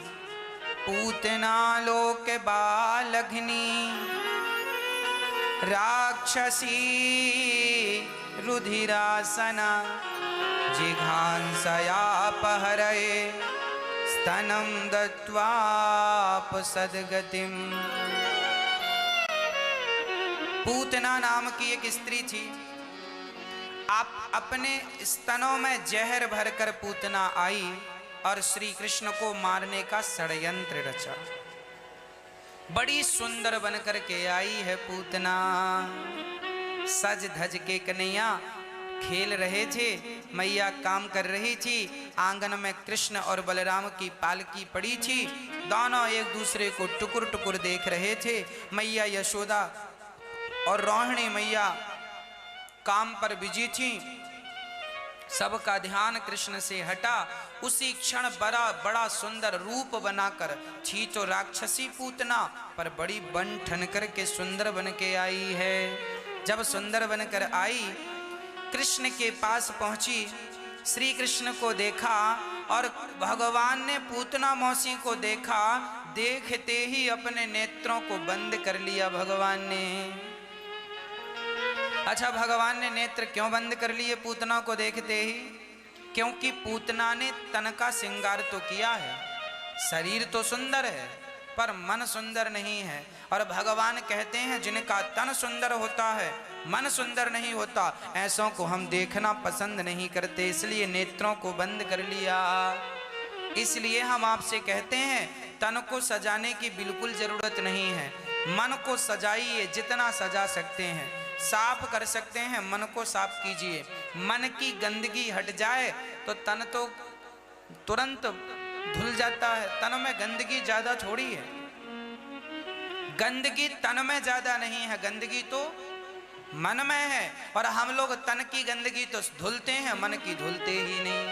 पूतना लोक बालघ्नी राक्षसी रुधिरासना जिघांसयापहरये स्तनं दत्वापसद्गतिम्। पूतना नाम की एक स्त्री थी। आप अपने स्तनों में जहर भरकर पूतना आई और श्री कृष्ण को मारने का षड्यंत्र रचा। बड़ी सुंदर बनकर के आई है पूतना। सज धज के कन्हैया खेल रहे थे, मैया काम कर रही थी। आंगन में कृष्ण और बलराम की पालकी पड़ी थी। दोनों एक दूसरे को टुकुर टुकुर देख रहे थे। मैया यशोदा और रोहिणी मैया काम पर बिजी थी। सबका ध्यान कृष्ण से हटा। उसी क्षण बड़ा सुंदर रूप बनाकर थी तो राक्षसी पूतना, पर बड़ी बन ठन करके सुंदर बन के आई है। जब सुंदर बनकर आई, कृष्ण के पास पहुंची, श्री कृष्ण को देखा और भगवान ने पूतना मौसी को देखा। देखते ही अपने नेत्रों को बंद कर लिया भगवान ने। अच्छा, भगवान ने नेत्र क्यों बंद कर लिए पूतना को देखते ही? क्योंकि पूतना ने तन का श्रृंगार तो किया है, शरीर तो सुंदर है पर मन सुंदर नहीं है। और भगवान कहते हैं जिनका तन सुंदर होता है मन सुंदर नहीं होता, ऐसों को हम देखना पसंद नहीं करते, इसलिए नेत्रों को बंद कर लिया। इसलिए हम आपसे कहते हैं तन को सजाने की बिल्कुल जरूरत नहीं है। मन को सजाइए, जितना सजा सकते हैं। साफ कर सकते हैं, मन को साफ कीजिए। मन की गंदगी हट जाए तो तन तो तुरंत धुल जाता है। तन में गंदगी ज्यादा थोड़ी है, गंदगी तन में ज्यादा नहीं है, गंदगी तो मन में है। और हम लोग तन की गंदगी तो धुलते हैं, मन की धुलते ही नहीं।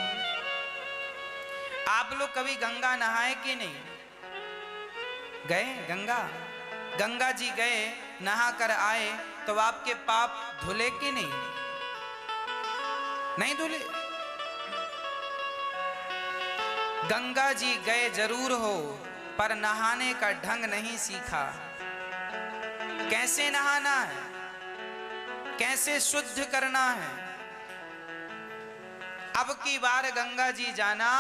आप लोग कभी गंगा नहाए कि नहीं? गए गंगा? गंगा जी गए, नहा कर आए तो आपके पाप धुले कि नहीं? नहीं धुले। गंगा जी गए जरूर हो, पर नहाने का ढंग नहीं सीखा। कैसे नहाना है, कैसे शुद्ध करना है। अब की बार गंगा जी जाना,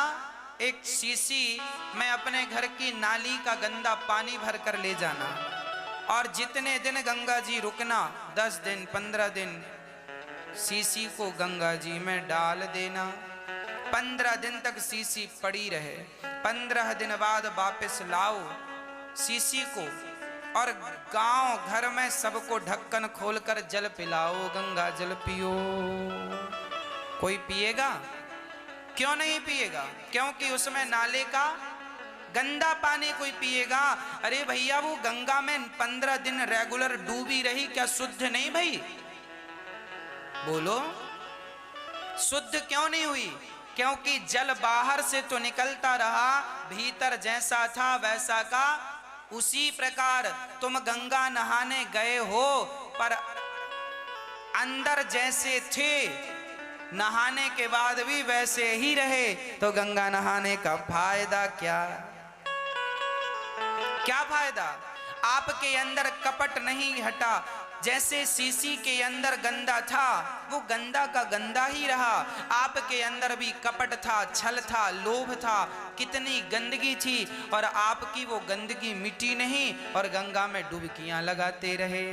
एक शीशी में अपने घर की नाली का गंदा पानी भर कर ले जाना, और जितने दिन गंगा जी रुकना, 10 दिन 15 दिन, शीशी को गंगा जी में डाल देना। 15 दिन तक शीशी पड़ी रहे। 15 दिन बाद वापस लाओ शीशी को, और गांव घर में सबको ढक्कन खोलकर जल पिलाओ। गंगा जल पियो। कोई पिएगा? क्यों नहीं पिएगा? क्योंकि उसमें नाले का गंदा पानी कोई पिएगा। अरे भैया, वो गंगा में 15 दिन रेगुलर डूबी रही, क्या शुद्ध नहीं भाई? बोलो, शुद्ध क्यों नहीं हुई? क्योंकि जल बाहर से तो निकलता रहा, भीतर जैसा था वैसा का उसी प्रकार। तुम गंगा नहाने गए हो, पर अंदर जैसे थे, नहाने के बाद भी वैसे ही रहे, तो गंगा नहाने का फायदा क्या? क्या फायदा? आपके अंदर कपट नहीं हटा। जैसे शीशी के अंदर गंदा था, वो गंदा का गंदा ही रहा। आपके अंदर भी कपट था, छल था, लोभ था, कितनी गंदगी थी, और आपकी वो गंदगी मिटी नहीं, और गंगा में डुबकियां लगाते रहे।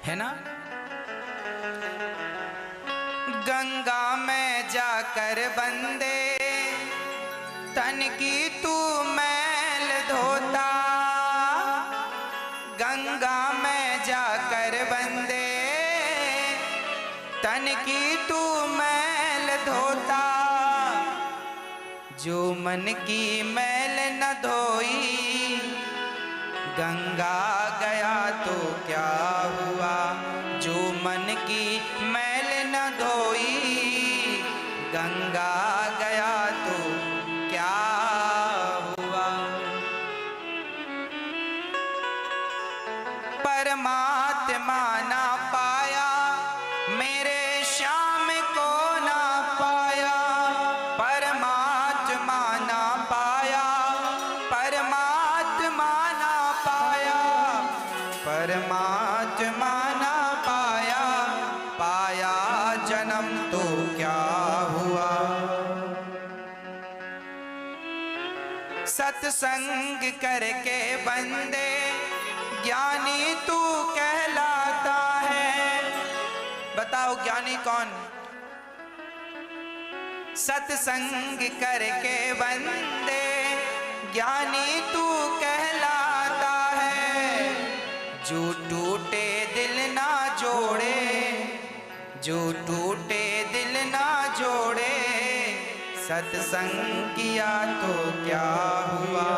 है ना? गंगा में जाकर बंदे तन की तू मैल धोता। गंगा में जाकर बंदे तन की तू मैल धोता। जो मन की मैल न धोई, गंगा गया तो क्या हुआ? जो मन की मैल न धोई, गंगा गया तो क्या हुआ? परमात्मा ना पाया, मेरे श्याम को ना पाया। परमात्मा ना पाया, परमात्मा ना पाया, परमात्मा ना पाया। पाया जन्म तो क्या हुआ? सत्संग करके बंदे ज्ञानी तू कहलाता है। बताओ ज्ञानी कौन? सत्संग करके बंदे ज्ञानी तू कहलाता है। जो टूटे दिल ना जोड़े, जो टूटे दिल ना जोड़े, सत्संग किया तो क्या हुआ?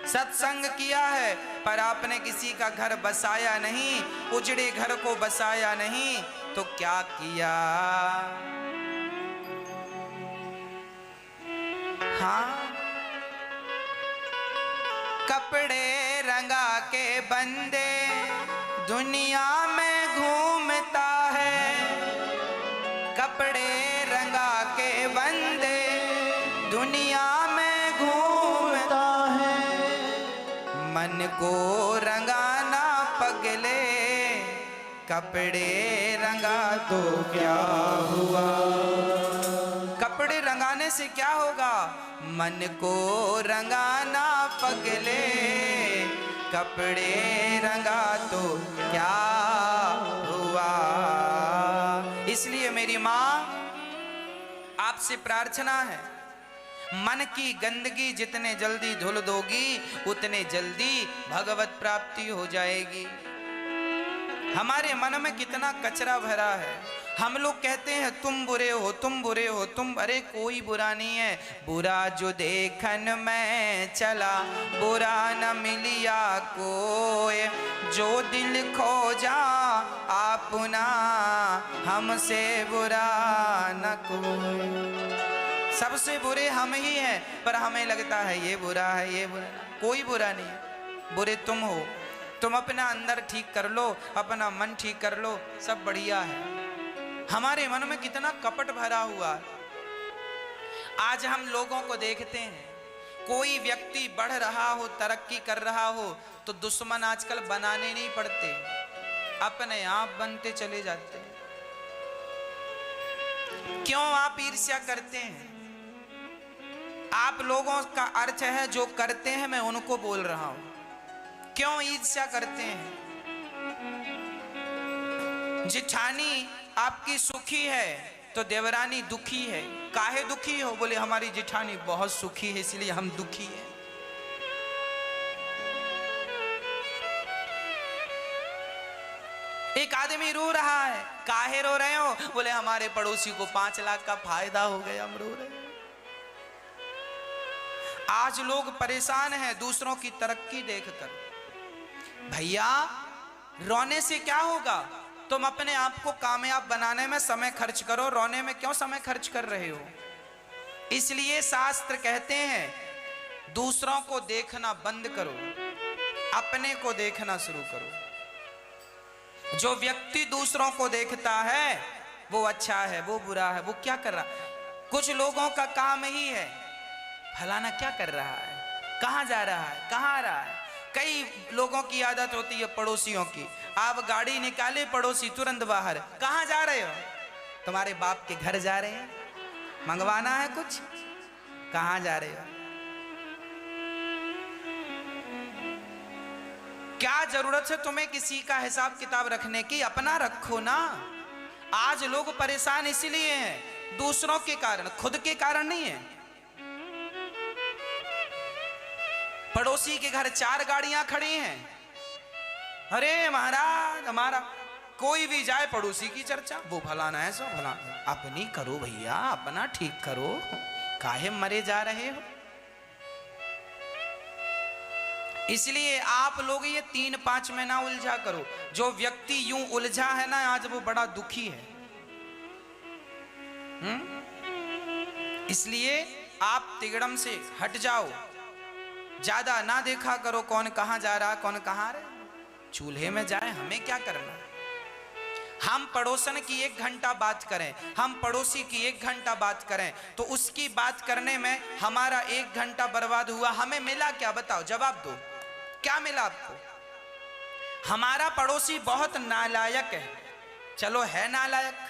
सत्संग किया है, पर आपने किसी का घर बसाया नहीं, उजड़े घर को बसाया नहीं, तो क्या किया? हाँ, कपड़े रंगा के बंदे दुनिया में घूमता है। कपड़े रंगा के बंदे दुनिया में घूमता है। मन को रंगाना पगले, कपड़े रंगा तो क्या हुआ? कपड़े रंगाने से क्या होगा? मन को रंगाना पगले, कपड़े रंगा तो क्या हुआ? इसलिए मेरी माँ आपसे प्रार्थना है, मन की गंदगी जितने जल्दी धुल दोगी उतने जल्दी भगवत प्राप्ति हो जाएगी। हमारे मन में कितना कचरा भरा है। हम लोग कहते हैं तुम बुरे हो, तुम बुरे हो, तुम, अरे कोई बुरा नहीं है। बुरा जो देखन में चला बुरा न मिलिया कोई, जो दिल खोजा अपना हमसे बुरा न कोई। सबसे बुरे हम ही हैं, पर हमें लगता है ये बुरा है, ये बुरा है। कोई बुरा नहीं है, बुरे तुम हो। तुम अपना अंदर ठीक कर लो, अपना मन ठीक कर लो, सब बढ़िया है। हमारे मन में कितना कपट भरा हुआ है। आज हम लोगों को देखते हैं, कोई व्यक्ति बढ़ रहा हो, तरक्की कर रहा हो, तो दुश्मन आजकल बनाने नहीं पड़ते, अपने आप बनते चले जाते हैं। क्यों आप ईर्ष्या करते हैं? आप लोगों का अर्थ है जो करते हैं, मैं उनको बोल रहा हूं। क्यों ईर्ष्या करते हैं? जिठानी आपकी सुखी है तो देवरानी दुखी है। काहे दुखी हो? बोले हमारी जिठानी बहुत सुखी है इसलिए हम दुखी हैं। एक आदमी रो रहा है, काहे रो रहे हो? बोले हमारे पड़ोसी को 5 लाख का फायदा हो गया, हम रो रहे हैं। आज लोग परेशान हैं दूसरों की तरक्की देखकर। भैया रोने से क्या होगा? तुम अपने आप को कामयाब बनाने में समय खर्च करो, रोने में क्यों समय खर्च कर रहे हो? इसलिए शास्त्र कहते हैं दूसरों को देखना बंद करो, अपने को देखना शुरू करो। जो व्यक्ति दूसरों को देखता है वो अच्छा है, वो बुरा है, वो क्या कर रहा है। कुछ लोगों का काम ही है फलाना क्या कर रहा है, कहां जा रहा है, कहां आ रहा है। कई लोगों की आदत होती है पड़ोसियों की, आप गाड़ी निकाले पड़ोसी तुरंत बाहर, कहां जा रहे हो? तुम्हारे बाप के घर जा रहे हैं, मंगवाना है कुछ, कहां जा रहे हो? क्या जरूरत है तुम्हें किसी का हिसाब किताब रखने की? अपना रखो ना। आज लोग परेशान इसलिए हैं दूसरों के कारण, खुद के कारण नहीं है। पड़ोसी के घर 4 गाड़ियां खड़ी हैं, अरे महाराज हमारा, कोई भी जाए पड़ोसी की चर्चा, वो फलाना है सो फलाना। अपनी करो भैया, अपना ठीक करो, काहे मरे जा रहे हो? इसलिए आप लोग ये 3-5 में ना उलझा करो। जो व्यक्ति यूं उलझा है ना आज, वो बड़ा दुखी है। इसलिए आप तिगड़म से हट जाओ, ज्यादा ना देखा करो कौन कहां जा रहा, कौन कहां आ रहा। चूल्हे में जाए, हमें क्या करना? हम पड़ोसन की 1 घंटा बात करें, हम पड़ोसी की 1 घंटा बात करें, तो उसकी बात करने में हमारा 1 घंटा बर्बाद हुआ। हमें मिला क्या? बताओ, जवाब दो, क्या मिला आपको? हमारा पड़ोसी बहुत नालायक है, चलो है नालायक,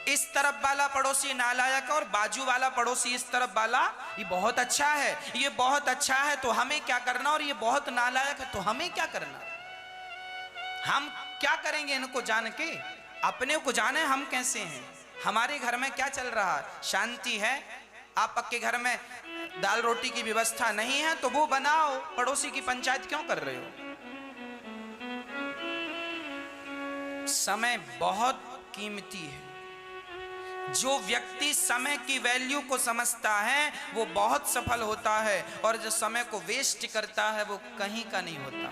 इस तरफ वाला पड़ोसी नालायक और बाजू वाला पड़ोसी इस तरफ वाला ये बहुत अच्छा है, ये बहुत अच्छा है तो हमें क्या करना, और ये बहुत नालायक है तो हमें क्या करना? हम क्या करेंगे इनको जान के? अपने को जाने हम कैसे हैं, हमारे घर में क्या चल रहा है, शांति है? आप पक्के घर में दाल रोटी की व्यवस्था नहीं है तो वो बनाओ, पड़ोसी की पंचायत क्यों कर रहे हो? समय बहुत कीमती है। जो व्यक्ति समय की वैल्यू को समझता है वो बहुत सफल होता है, और जो समय को वेस्ट करता है वो कहीं का नहीं होता।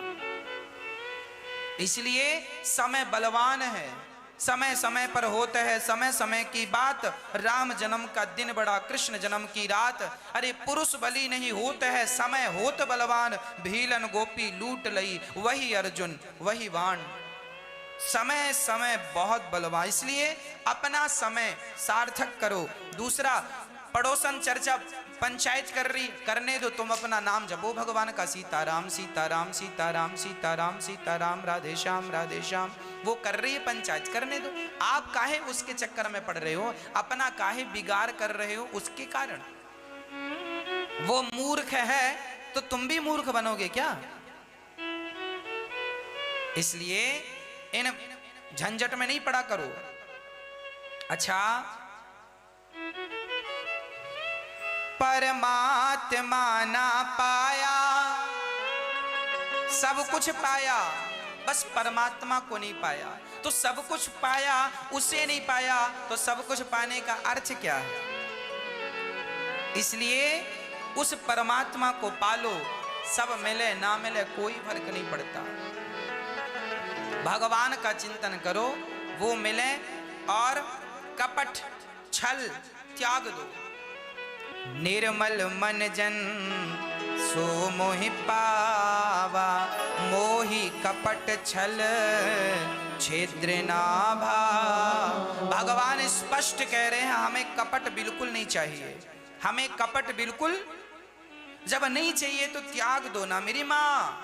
इसलिए समय बलवान है, समय समय पर होता है समय समय की बात। राम जन्म का दिन बड़ा, कृष्ण जन्म की रात। अरे पुरुष बलि नहीं होते है, समय होत बलवान। भीलन गोपी लूट लई, वही अर्जुन वही बाण। समय समय बहुत बलवान, इसलिए अपना समय सार्थक करो। दूसरा, पड़ोसन चर्चा पंचायत करने दो, तुम अपना नाम जपो भगवान का, सीताराम सीताराम सीताराम सीताराम सीताराम, राधे श्याम राधे श्याम। वो कर रही है पंचायत, करने दो। आप काहे उसके चक्कर में पड़ रहे हो, अपना काहे बिगाड़ कर रहे हो उसके कारण? वो मूर्ख है तो तुम भी मूर्ख बनोगे क्या? इसलिए इन झंझट में नहीं पड़ा करो। अच्छा, परमात्मा ना पाया। सब कुछ पाया, बस परमात्मा को नहीं पाया। तो सब कुछ पाया, उसे नहीं पाया, तो सब कुछ पाने का अर्थ क्या है? इसलिए उस परमात्मा को पालो, सब मिले ना मिले कोई फर्क नहीं पड़ता। भगवान का चिंतन करो, वो मिले, और कपट छल त्याग दो। निर्मल मन जन सो मोहि पावा, मोहि कपट छल छिद्र ना भावा। भगवान स्पष्ट कह रहे हैं, हमें कपट बिल्कुल नहीं चाहिए। हमें कपट बिल्कुल जब नहीं चाहिए तो त्याग दो ना मेरी माँ।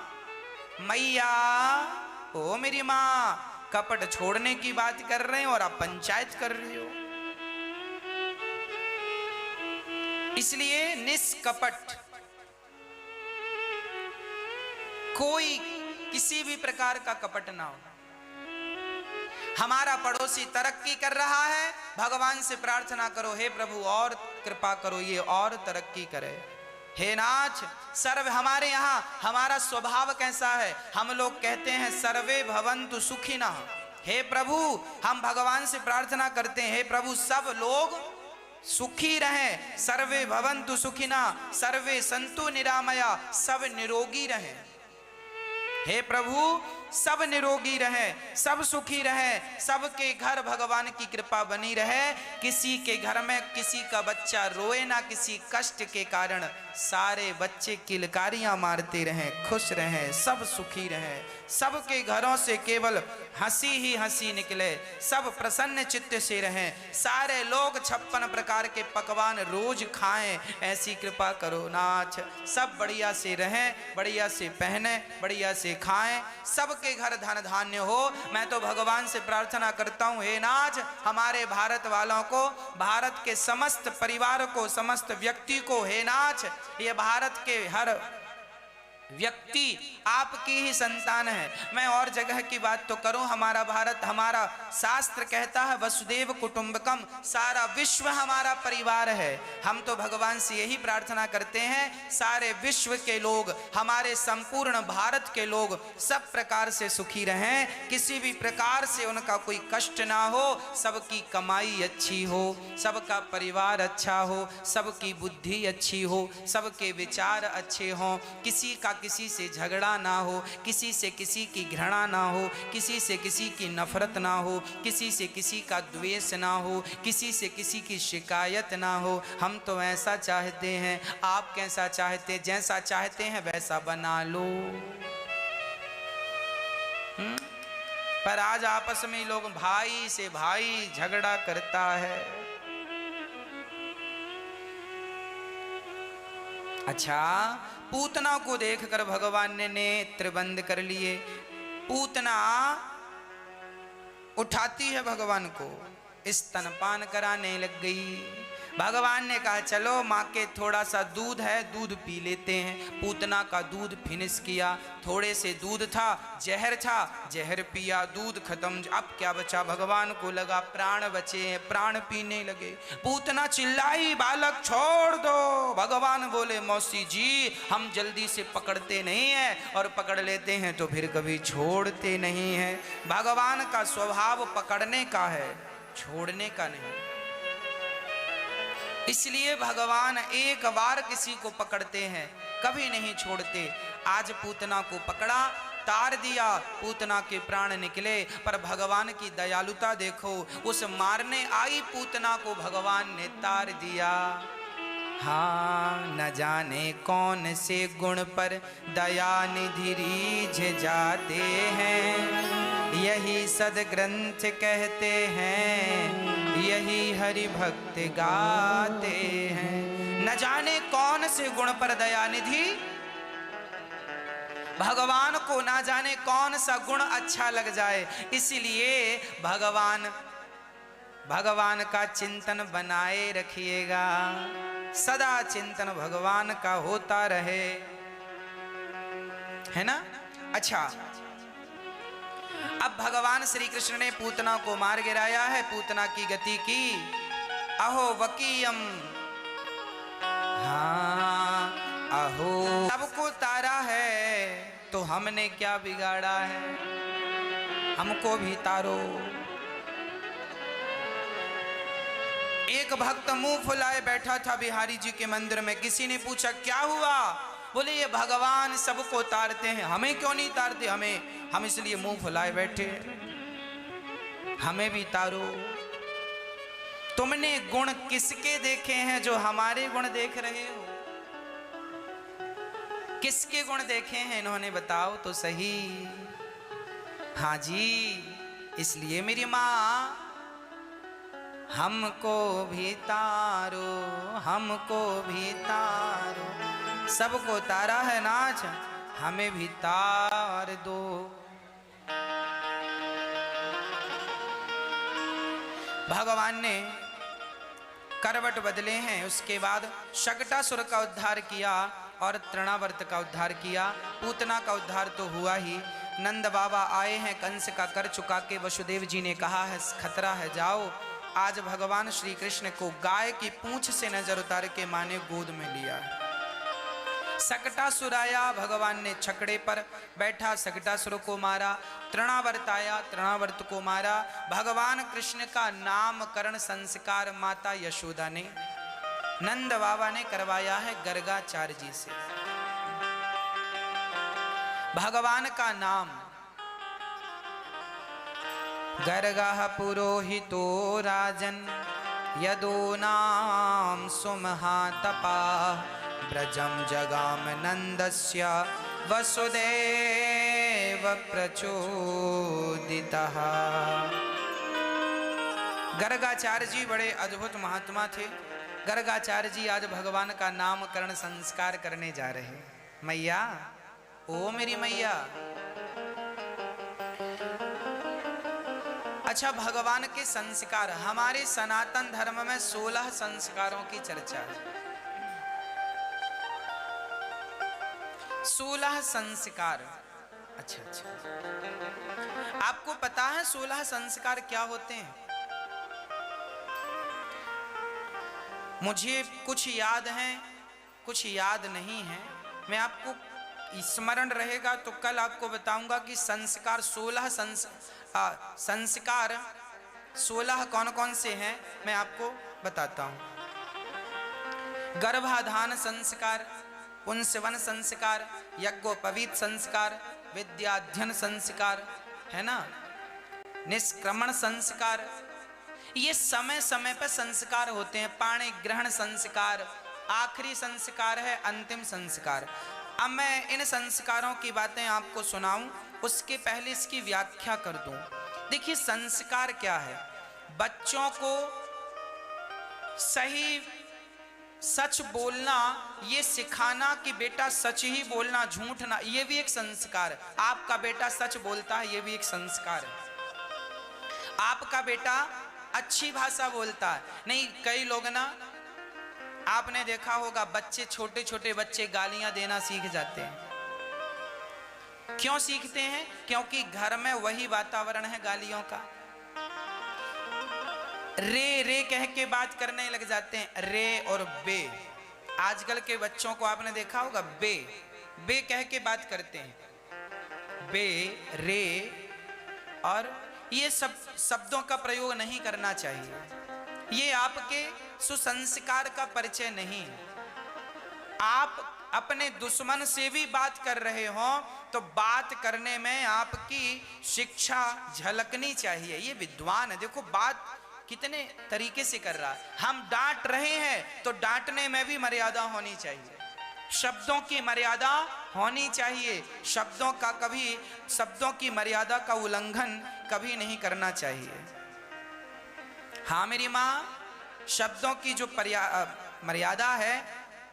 मैया, ओ मेरी माँ, कपट छोड़ने की बात कर रहे हैं और आप पंचायत कर रहे हो। इसलिए निष्कपट, कोई किसी भी प्रकार का कपट ना हो। हमारा पड़ोसी तरक्की कर रहा है, भगवान से प्रार्थना करो, हे प्रभु और कृपा करो ये और तरक्की करे। हे नाथ, सर्व हमारे यहाँ हमारा स्वभाव कैसा है? हम लोग कहते हैं सर्वे भवन्तु सुखिनः। हे प्रभु, हम भगवान से प्रार्थना करते हैं, हे प्रभु सब लोग सुखी रहें। सर्वे भवन्तु सुखिनः, सर्वे सन्तु निरामया, सब निरोगी रहें। हे प्रभु सब निरोगी रहे, सब सुखी रहे, सबके घर भगवान की कृपा बनी रहे। किसी के घर में किसी का बच्चा रोए ना किसी कष्ट के कारण, सारे बच्चे किलकारियां मारते रहें, खुश रहें, सब सुखी रहें। सबके घरों से केवल हंसी ही हंसी निकले, सब प्रसन्न चित्त से रहें। सारे लोग 56 प्रकार के पकवान रोज खाएं, ऐसी कृपा करो नाथ। सब बढ़िया से रहें, बढ़िया से पहने, बढ़िया से खाएं, सबके घर धन धान्य हो। मैं तो भगवान से प्रार्थना करता हूं, हे नाथ, हमारे भारत वालों को, भारत के समस्त परिवार को, समस्त व्यक्ति को, हे नाथ, ये भारत के हर व्यक्ति आपकी ही संतान है। मैं और जगह की बात तो करूं, हमारा भारत, हमारा शास्त्र कहता है वसुदेव कुटुंबकम, सारा विश्व हमारा परिवार है। हम तो भगवान से यही प्रार्थना करते हैं, सारे विश्व के लोग, हमारे संपूर्ण भारत के लोग सब प्रकार से सुखी रहें, किसी भी प्रकार से उनका कोई कष्ट ना हो, सबकी कमाई अच्छी हो, सबका परिवार अच्छा हो, सबकी बुद्धि अच्छी हो, सबके विचार अच्छे हों, किसी का किसी से झगड़ा ना हो, किसी से किसी की घृणा ना हो, किसी से किसी की नफरत ना हो, किसी से किसी का द्वेष ना हो, किसी से किसी की शिकायत ना हो। हम तो ऐसा चाहते हैं, आप कैसा चाहते, जैसा चाहते हैं वैसा बना लो। पर आज आपस में लोग भाई से भाई झगड़ा करता है। अच्छा, पूतना को देखकर भगवान ने नेत्र बंद कर लिए। पूतना उठाती है भगवान को, स्तनपान कराने लग गई। भगवान ने कहा चलो माँ के थोड़ा सा दूध है, दूध पी लेते हैं। पूतना का दूध फिनिश किया, थोड़े से दूध था, जहर था, जहर पिया, दूध खत्म, अब क्या बचा? भगवान को लगा प्राण बचे हैं, प्राण पीने लगे। पूतना चिल्लाई बालक छोड़ दो। भगवान बोले मौसी जी हम जल्दी से पकड़ते नहीं हैं, और पकड़ लेते हैं तो फिर कभी छोड़ते नहीं हैं। भगवान का स्वभाव पकड़ने का है, छोड़ने का नहीं। इसलिए भगवान एक बार किसी को पकड़ते हैं, कभी नहीं छोड़ते। आज पूतना को पकड़ा, तार दिया, पूतना के प्राण निकले। पर भगवान की दयालुता देखो, उस मारने आई पूतना को भगवान ने तार दिया। हाँ, न जाने कौन से गुण पर दया निधि रीझ जाते हैं, यही सदग्रंथ कहते हैं, यही हरि भक्त गाते हैं। न जाने कौन से गुण पर दया निधि, भगवान को ना जाने कौन सा गुण अच्छा लग जाए, इसलिए भगवान का चिंतन बनाए रखिएगा, सदा चिंतन भगवान का होता रहे, है ना। अच्छा, अब भगवान श्री कृष्ण ने पूतना को मार गिराया है, पूतना की गति की। अहो वकीयम हाँ अहो सबको तारा है तो हमने क्या बिगाड़ा है, हमको भी तारो। एक भक्त मुंह फुलाए बैठा था बिहारी जी के मंदिर में। किसी ने पूछा क्या हुआ? बोले ये भगवान सबको तारते हैं, हमें क्यों नहीं तारते? हम इसलिए मुंह फुलाए बैठे, हमें भी तारो। तुमने गुण किसके देखे हैं जो हमारे गुण देख रहे हो? किसके गुण देखे हैं इन्होंने, बताओ तो सही। हाँ जी, इसलिए मेरी माँ हमको भी तारो, हमको भी तारो। सबको तारा है नाच, हमें भी तार दो। भगवान ने करवट बदले हैं, उसके बाद शकटासुर का उद्धार किया और तृणावर्त का उद्धार किया। पूतना का उद्धार तो हुआ ही। नंद बाबा आए हैं कंस का कर चुका के। वसुदेव जी ने कहा है खतरा है, जाओ। आज भगवान श्री कृष्ण को गाय की पूंछ से नजर उतार के मां ने गोद में लिया। सकटासुर आया, भगवान ने छकड़े पर बैठा सकटासुर को मारा। तृणावर्त आया, तृणावर्त को मारा। भगवान कृष्ण का नामकरण संस्कार माता यशोदा ने, नंद बाबा ने करवाया है गर्गाचार्य जी से। भगवान का नाम गर्गः पुरोहितो राजन यदो नाम सुमहातपा ब्रजम जगाम नंदस्य वसुदेव प्रचोदितः। गर्गाचार्य जी बड़े अद्भुत महात्मा थे। गर्गाचार्य जी आज भगवान का नामकरण संस्कार करने जा रहे हैं। मैया, ओ मेरी मैया। अच्छा, भगवान के संस्कार, हमारे सनातन धर्म में 16 संस्कारों की चर्चा है। 16 संस्कार। अच्छा, आपको पता है 16 संस्कार क्या होते हैं? मुझे कुछ याद हैं, कुछ याद नहीं है। मैं आपको स्मरण रहेगा तो कल आपको बताऊंगा कि संस्कार 16 संस्कार 16 कौन कौन से हैं, मैं आपको बताता हूं। गर्भाधान संस्कार, पुंसवन संस्कार, यज्ञोपवीत संस्कार, विद्याध्ययन संस्कार, है ना, निष्क्रमण संस्कार। ये समय समय पर संस्कार होते हैं। पाणी ग्रहण संस्कार आखिरी संस्कार है, अंतिम संस्कार। अब मैं इन संस्कारों की बातें आपको सुनाऊं, उसके पहले इसकी व्याख्या कर दूं। देखिए, संस्कार क्या है? बच्चों को सही सच बोलना, ये सिखाना कि बेटा सच ही बोलना, झूठ ना, ये भी एक संस्कार है। आपका बेटा सच बोलता है, ये भी एक संस्कार है। आपका बेटा अच्छी भाषा बोलता है। नहीं, कई लोग ना, आपने देखा होगा, बच्चे, छोटे छोटे बच्चे गालियां देना सीख जाते हैं। क्यों सीखते हैं? क्योंकि घर में वही वातावरण है गालियों का। रे रे कह के बात करने लग जाते हैं, रे और बे। आजकल के बच्चों को आपने देखा होगा, बे बे कह के बात करते हैं। बे, रे और ये सब शब्दों का प्रयोग नहीं करना चाहिए। ये आपके सुसंस्कार का परिचय नहीं। आप अपने दुश्मन से भी बात कर रहे हो तो बात करने में आपकी शिक्षा झलकनी चाहिए। ये विद्वान है, देखो बात कितने तरीके से कर रहा है। हम डांट रहे हैं तो डांटने में भी मर्यादा होनी चाहिए, शब्दों की मर्यादा होनी चाहिए। शब्दों की मर्यादा का उल्लंघन कभी नहीं करना चाहिए। हाँ मेरी माँ, शब्दों की जो मर्यादा है,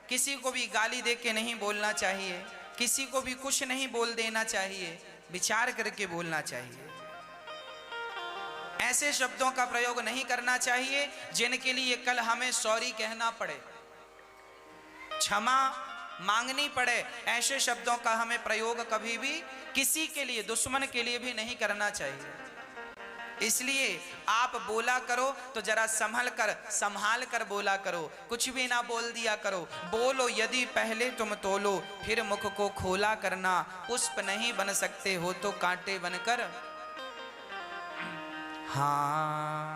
किसी को भी गाली दे के नहीं बोलना चाहिए, किसी को भी कुछ नहीं बोल देना चाहिए, विचार करके बोलना चाहिए। ऐसे शब्दों का प्रयोग नहीं करना चाहिए जिनके लिए कल हमें सॉरी कहना पड़े, क्षमा मांगनी पड़े। ऐसे शब्दों का हमें प्रयोग कभी भी किसी के लिए, दुश्मन के लिए भी नहीं करना चाहिए। इसलिए आप बोला करो तो जरा संभाल कर बोला करो, कुछ भी ना बोल दिया करो। बोलो यदि पहले तुम तोलो, फिर मुख को खोला करना। पुष्प नहीं बन सकते हो तो कांटे बनकर। हाँ।